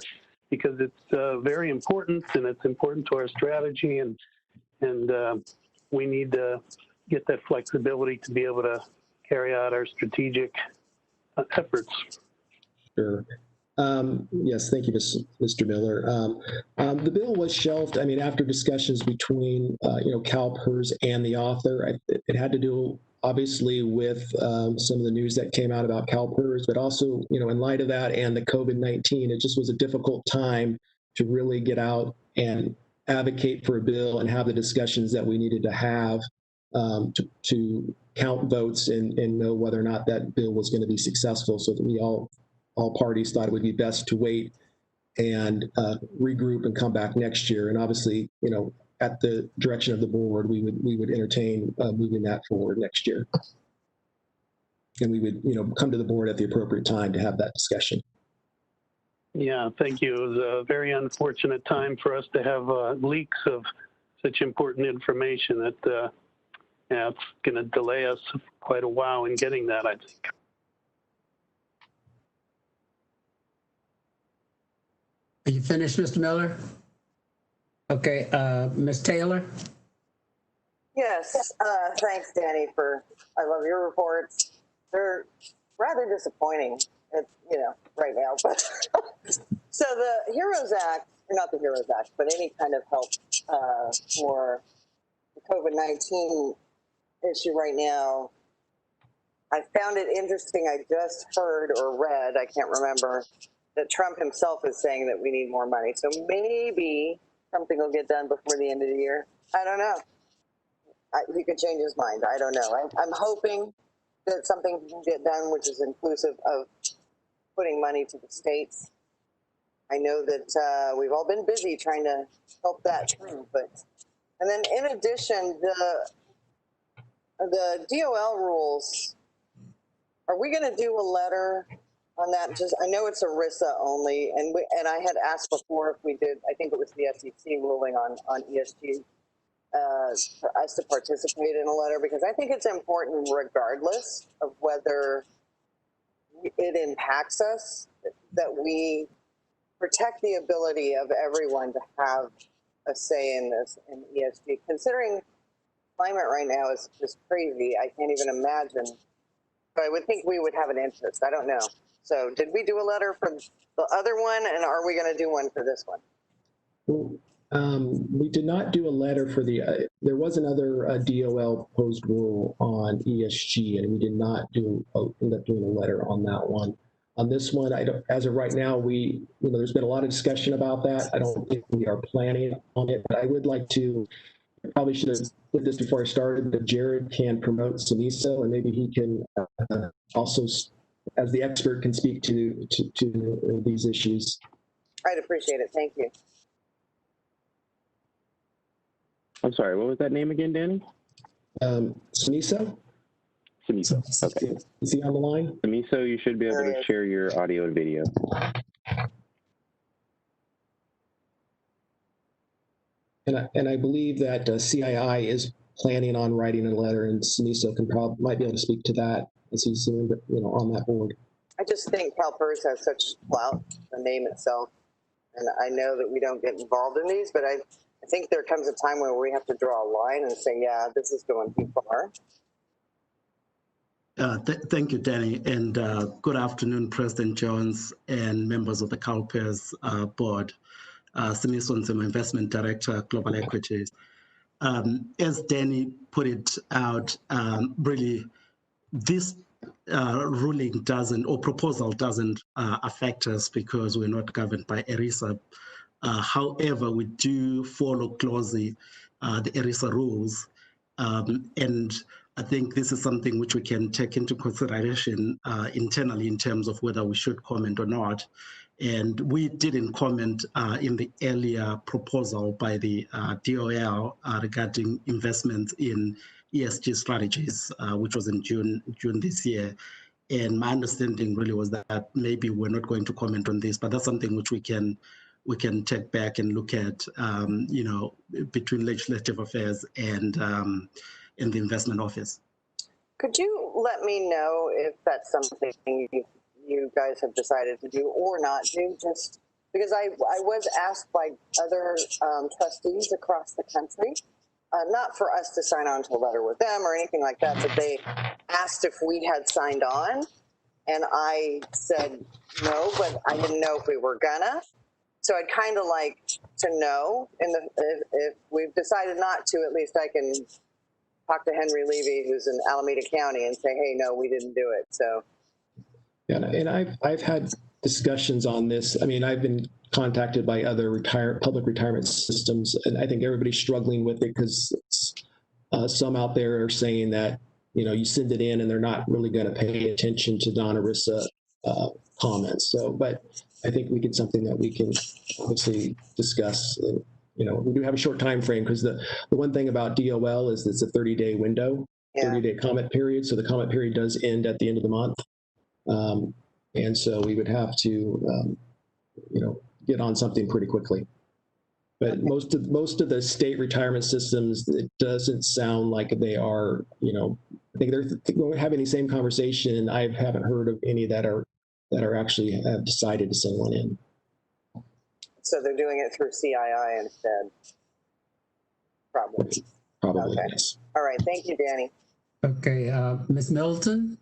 because it's very important and it's important to our strategy and we need to get that flexibility to be able to carry out our strategic efforts. Sure. Yes, thank you, Mr. Miller. The bill was shelved. I mean, after discussions between Calpers and the author, it had to do obviously with some of the news that came out about Calpers, but also in light of that and the COVID-19, it just was a difficult time to really get out and advocate for a bill and have the discussions that we needed to have to count votes and know whether or not that bill was going to be successful, so that we all parties thought it would be best to wait and regroup and come back next year. And obviously, at the direction of the board, we would entertain moving that forward next year. And we would, come to the board at the appropriate time to have that discussion. Yeah, thank you. It was a very unfortunate time for us to have leaks of such important information that it's going to delay us quite a while in getting that, I think. Are you finished, Mr. Miller? Okay, Ms. Taylor? Yes, thanks, Danny, I love your reports. They're rather disappointing, right now. But so the HEROES Act, or not the HEROES Act, but any kind of help for the COVID-19 issue right now, I found it interesting. I just heard or read, I can't remember, that Trump himself is saying that we need more money. So maybe something will get done before the end of the year. I don't know. He could change his mind. I don't know. I'm hoping that something can get done, which is inclusive of putting money to the states. I know that we've all been busy trying to help that through, and then in addition, the DOL rules, are we going to do a letter on that? I know it's ERISA only, and I had asked before if we did, I think it was the SEC ruling on ESG, for us to participate in a letter, because I think it's important regardless of whether it impacts us, that we protect the ability of everyone to have a say in this, in ESG. Considering climate right now is just crazy, I can't even imagine. But I would think we would have an interest. I don't know. So did we do a letter for the other one, and are we going to do one for this one? We did not do a letter for there was another DOL proposed rule on ESG, and we did not end up doing a letter on that one. On this one, as of right now, there's been a lot of discussion about that. I don't think we are planning on it, but I would like to, probably should have did this before I started, but Jared can promote SMISO, and maybe he can also, as the expert, can speak to these issues. I'd appreciate it. Thank you. I'm sorry, what was that name again, Danny? SMISO? SMISO, okay. Is he on the line? SMISO, you should be able to share your audio and video. And I believe that CII is planning on writing a letter, and SMISO might be able to speak to that as he's on that board. I just think Calpers has such clout, the name itself, and I know that we don't get involved in these, but I think there comes a time where we have to draw a line and say, yeah, this is going too far. Thank you, Danny, and good afternoon, President Jones and members of the Calpers board. Simiso Nzima, Investment Director, Global Equities. As Danny put it out, really, this ruling doesn't, or proposal doesn't affect us because we're not governed by ERISA. However, we do follow closely the ERISA rules, and I think this is something which we can take into consideration internally in terms of whether we should comment or not. And we didn't comment in the earlier proposal by the DOL regarding investments in ESG strategies, which was in June this year. And my understanding really was that maybe we're not going to comment on this, but that's something which we can take back and look at, you know, between legislative affairs and the investment office. Could you let me know if that's something you guys have decided to do or not do? Just because I was asked by other trustees across the country, not for us to sign on to a letter with them or anything like that, but they asked if we had signed on, and I said no, but I didn't know if we were gonna. So I'd kind of like to know, if we've decided not to, at least I can talk to Henry Levy, who's in Alameda County, and say, hey, no, we didn't do it. So. Yeah, and I've had discussions on this. I mean, I've been contacted by other public retirement systems, and I think everybody's struggling with it because some out there are saying that, you know, you send it in and they're not really going to pay attention to non-ERISA comments. So, but I think we get something that we can obviously discuss. You know, we do have a short time frame because the one thing about DOL is it's a 30-day window, 30-day comment period. So the comment period does end at the end of the month. And so we would have to, you know, get on something pretty quickly. But most of the state retirement systems, it doesn't sound like they are, you know, I think they're having the same conversation. I haven't heard of any that are actually have decided to send one in. So they're doing it through CII instead. Probably. Probably, okay. Yes. All right. Thank you, Danny. Okay, Ms. Middleton.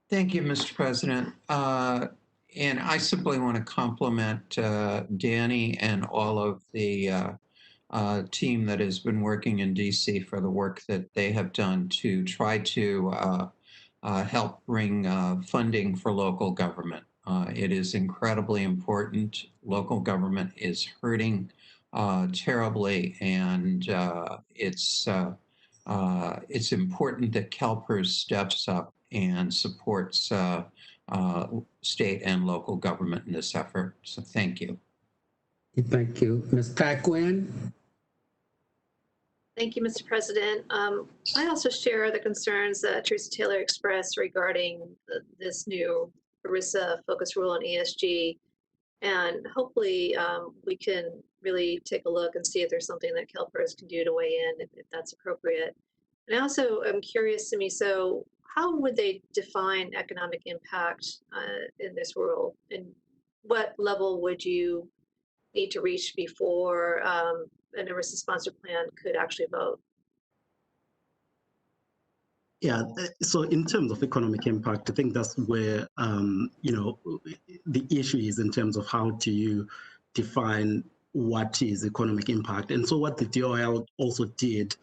Thank you, Mr. President. And I simply want to compliment Danny and all of the team that has been working in DC for the work that they have done to try to help bring funding for local government. It is incredibly important. Local government is hurting terribly, and it's important that CalPERS steps up and supports state and local government in this effort. So thank you. Thank you. Ms. Paquin. Thank you, Mr. President. I also share the concerns that Teresa Taylor expressed regarding this new ERISA focus rule on ESG. And hopefully we can really take a look and see if there's something that CalPERS can do to weigh in if that's appropriate. And I also am curious, so how would they define economic impact in this rule? And what level would you need to reach before an ERISA sponsored plan could actually vote? Yeah, so in terms of economic impact, I think that's where, you know, the issue is in terms of how do you define what is economic impact. And so what the DOL also did,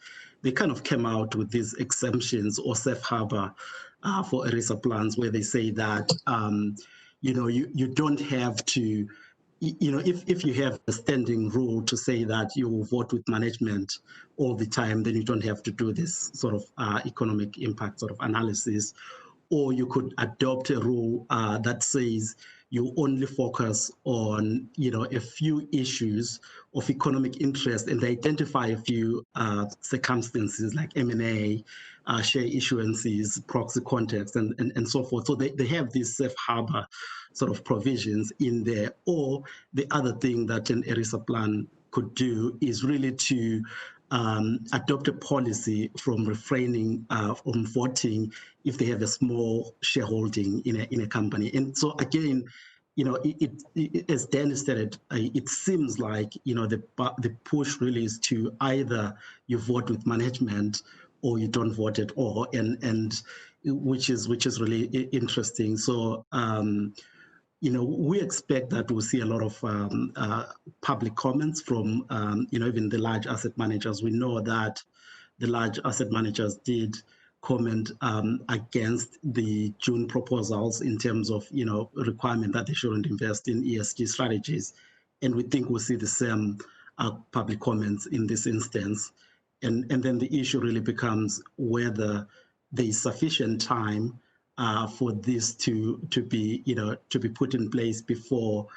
they kind of came out with these exemptions or safe harbor for ERISA plans where they say that, you know, you don't have to, you know, if you have a standing rule to say that you will vote with management all the time, then you don't have to do this sort of economic impact sort of analysis. Or you could adopt a rule that says you only focus on, you know, a few issues of economic interest and they identify a few circumstances like M&A, share issuances, proxy contacts, and so forth. So they have these safe harbor sort of provisions in there. Or the other thing that an ERISA plan could do is really to adopt a policy from refraining from voting if they have a small shareholding in a company. And so again, you know, as Danny stated, it seems like, you know, the push really is to either you vote with management or you don't vote at all, and which is really interesting. So we expect that we'll see a lot of public comments from even the large asset managers. We know that the large asset managers did comment against the June proposals in terms of requirement that they shouldn't invest in ESG strategies, and we think we'll see the same public comments in this instance, and then the issue really becomes whether there is sufficient time for this to be put in place before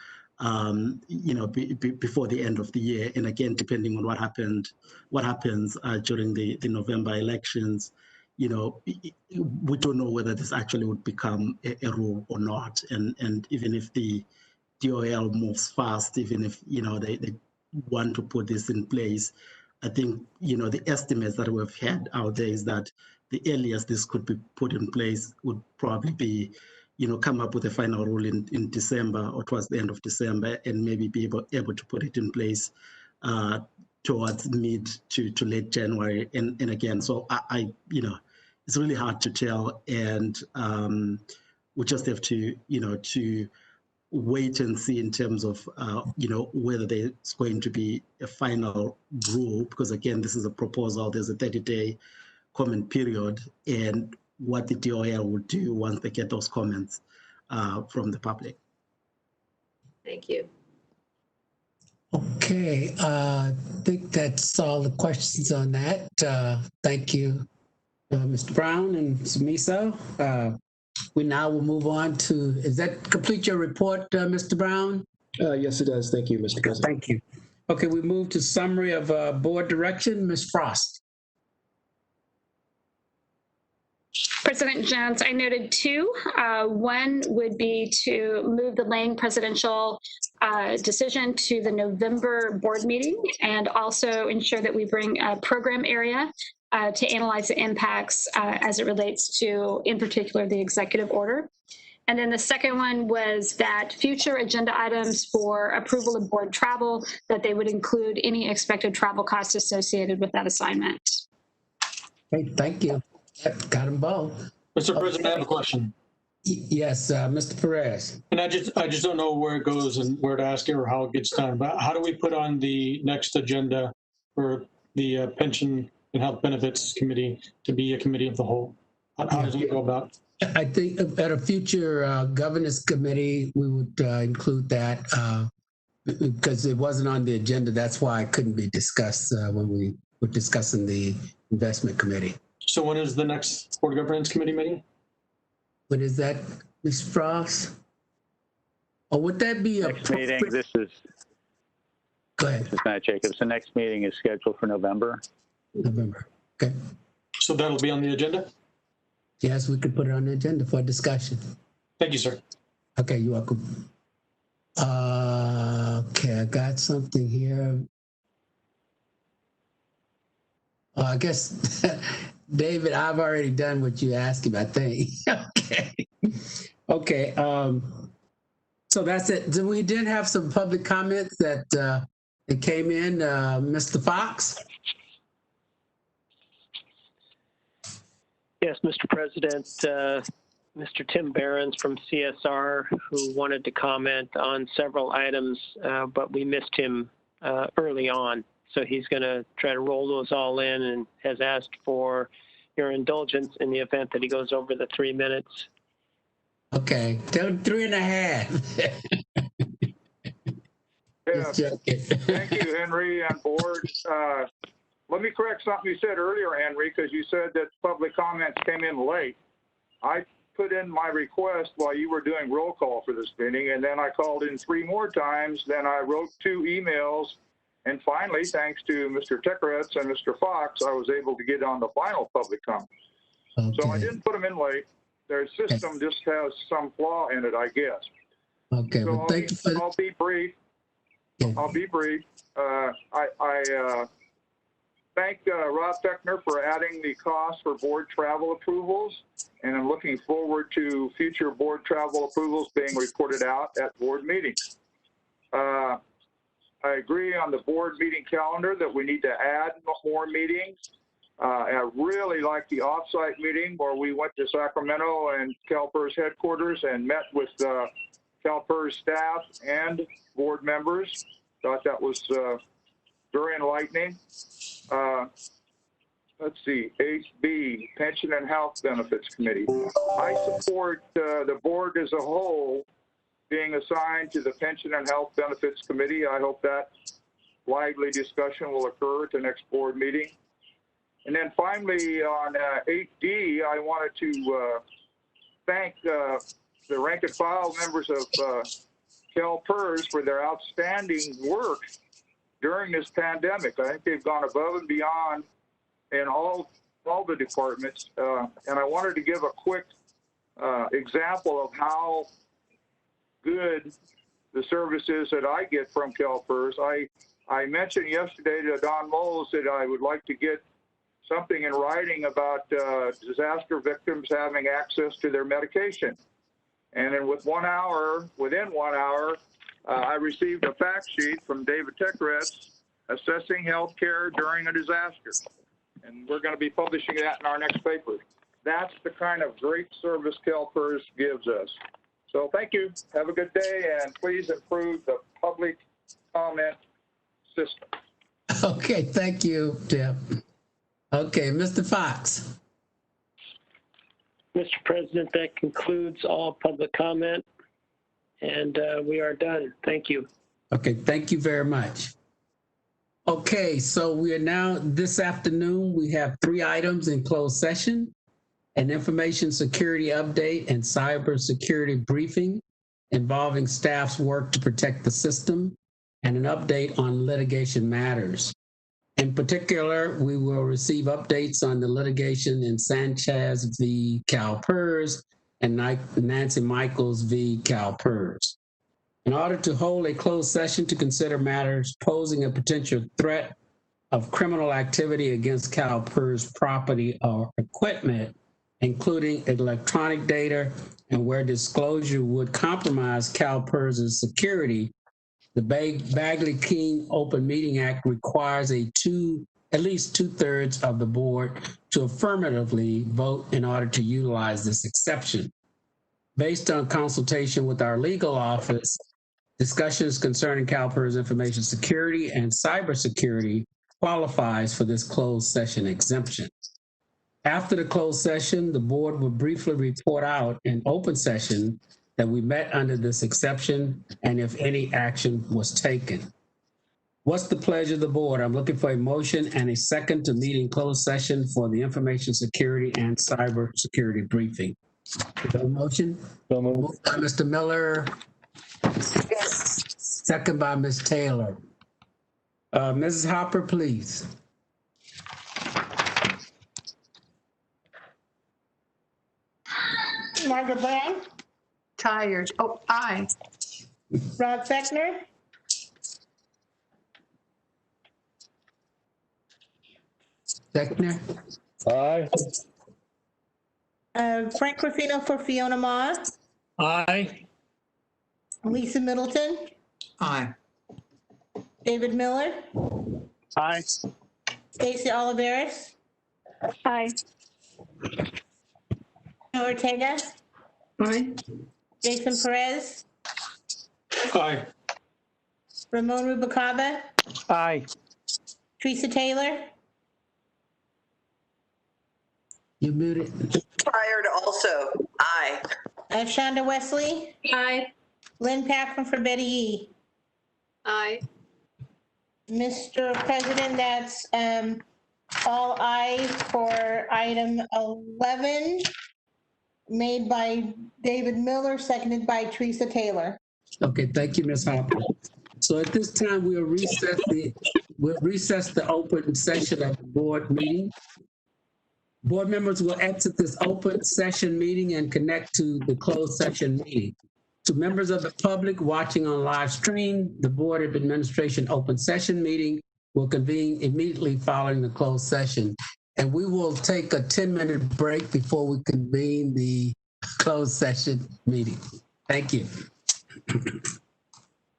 before the end of the year. And again, depending on what happens during the November elections, we don't know whether this actually would become a rule or not. And even if the DOL moves fast, even if they want to put this in place, I think the estimates that we've had out there is that the earliest this could be put in place would probably be come up with a final rule in December or towards the end of December, and maybe be able to put it in place towards mid to late January. And again, so I it's really hard to tell, and we just have to to wait and see in terms of whether there's going to be a final rule, because again, this is a proposal. There's a 30-day comment period, and what the DOL would do once they get those comments from the public. Thank you. Okay, I think that's all the questions on that. Thank you, Mr. Brown and Miso. We now will move on to, does that complete your report, Mr. Brown? Yes, it does. Thank you, Mr. President. Thank you. Okay, we move to summary of board direction. Ms. Frost. President Jones, I noted two. One would be to move the Lang presidential decision to the November board meeting, and also ensure that we bring a program area to analyze the impacts as it relates to, in particular, the executive order. And then the second one was that future agenda items for approval of board travel, that they would include any expected travel costs associated with that assignment. Great, thank you. Yep, got them both. Mr. President, I have a question. Yes, Mr. Perez. And I just don't know where it goes and where to ask it or how it gets done. But how do we put on the next agenda for the Pension and Health Benefits Committee to be a committee of the whole? How does it go about? I think at a future governance committee, we would include that because it wasn't on the agenda. That's why it couldn't be discussed when we were discussing the investment committee. So when is the next Board Governance Committee meeting? When is that, Ms. Frost? Or would that be a next meeting? This is. Go ahead. This is Matt Jacobs. The next meeting is scheduled for November. November. Okay. So that'll be on the agenda? Yes, we could put it on the agenda for discussion. Thank you, sir. Okay, you're welcome. Okay, I got something here. I guess, David, I've already done what you asked him, I think. Okay. Okay. So that's it. So we did have some public comments that came in. Mr. Fox? Yes, Mr. President, Mr. Tim Behrens from CSR, who wanted to comment on several items, but we missed him early on. So he's going to try to roll those all in and has asked for your indulgence in the event that he goes over the 3 minutes. Okay, tell him 3.5. Yeah. Thank you, Henry, and board. Let me correct something you said earlier, Henry, because you said that public comments came in late. I put in my request while you were doing roll call for this meeting, and then I called in 3 more times. Then I wrote 2 emails. And finally, thanks to Mr. Tekaretz and Mr. Fox, I was able to get on the final public comment. Okay. So I didn't put them in late. Their system just has some flaw in it, I guess. Okay, so well, thank you for I'll be brief. Yeah. I'll be brief. I thank Rob Fechner for adding the cost for board travel approvals, and I'm looking forward to future board travel approvals being reported out at board meetings. I agree on the board meeting calendar that we need to add more meetings. I really liked the offsite meeting where we went to Sacramento and Calpers headquarters and met with Calpers staff and board members. Thought that was very enlightening. Let's see, 8B, Pension and Health Benefits Committee. I support the board as a whole being assigned to the Pension and Health Benefits Committee. I hope that lively discussion will occur at the next board meeting. And then finally, on 8D, I wanted to thank the rank and file members of Calpers for their outstanding work during this pandemic. I think they've gone above and beyond in all the departments. And I wanted to give a quick example of how good the service is that I get from Calpers. I mentioned yesterday to Don Moles that I would like to get something in writing about disaster victims having access to their medication. And then within 1 hour, I received a fact sheet from David Tekretz assessing healthcare during a disaster. And we're going to be publishing that in our next paper. That's the kind of great service Calpers gives us. So thank you. Have a good day, and please improve the public comment system. Okay, thank you, Tim. Okay, Mr. Fox. Mr. President, that concludes all public comment, and we are done. Thank you. Okay, thank you very much. Okay, so we are now, this afternoon, we have 3 items in closed session: an information security update and cybersecurity briefing involving staff's work to protect the system, and an update on litigation matters. In particular, we will receive updates on the litigation in Sanchez v. Calpers and Nancy Michaels v. Calpers. In order to hold a closed session to consider matters posing a potential threat of criminal activity against Calpers property or equipment, including electronic data, and where disclosure would compromise Calpers' security, the Bagley-King Open Meeting Act requires at least 2/3 of the board to affirmatively vote in order to utilize this exception. Based on consultation with our legal office, discussions concerning Calpers information security and cybersecurity qualifies for this closed session exemption. After the closed session, the board will briefly report out in open session that we met under this exception and if any action was taken. What's the pleasure of the board? I'm looking for a motion and a second to meet in closed session for the information security and cybersecurity briefing. Is there a motion? Moved by Mr. Miller. Second by Ms. Taylor. Mrs. Hopper, please. Margaret Brown. Tired. Oh, aye. Rod Fechner. Fechner. Aye. Frank Ruffino for Fiona Ma. Aye. Lisa Middleton. Aye. David Miller. Aye. Stacey Oliveris. Aye. Ortega. Aye. Jason Perez. Aye. Ramon Rubacava. Aye. Teresa Taylor. You muted. Tired also. Aye. Shonda Wesley. Aye. Lynn Packman for Betty E. Aye. Mr. President, that's all ayes for item 11, made by David Miller, seconded by Teresa Taylor. Okay, thank you, Ms. Hopper. So at this time, we'll recess the open session of the board meeting. Board members will exit this open session meeting and connect to the closed session meeting. To members of the public watching on live stream, the Board of Administration open session meeting will convene immediately following the closed session. And we will take a 10-minute break before we convene the closed session meeting. Thank you.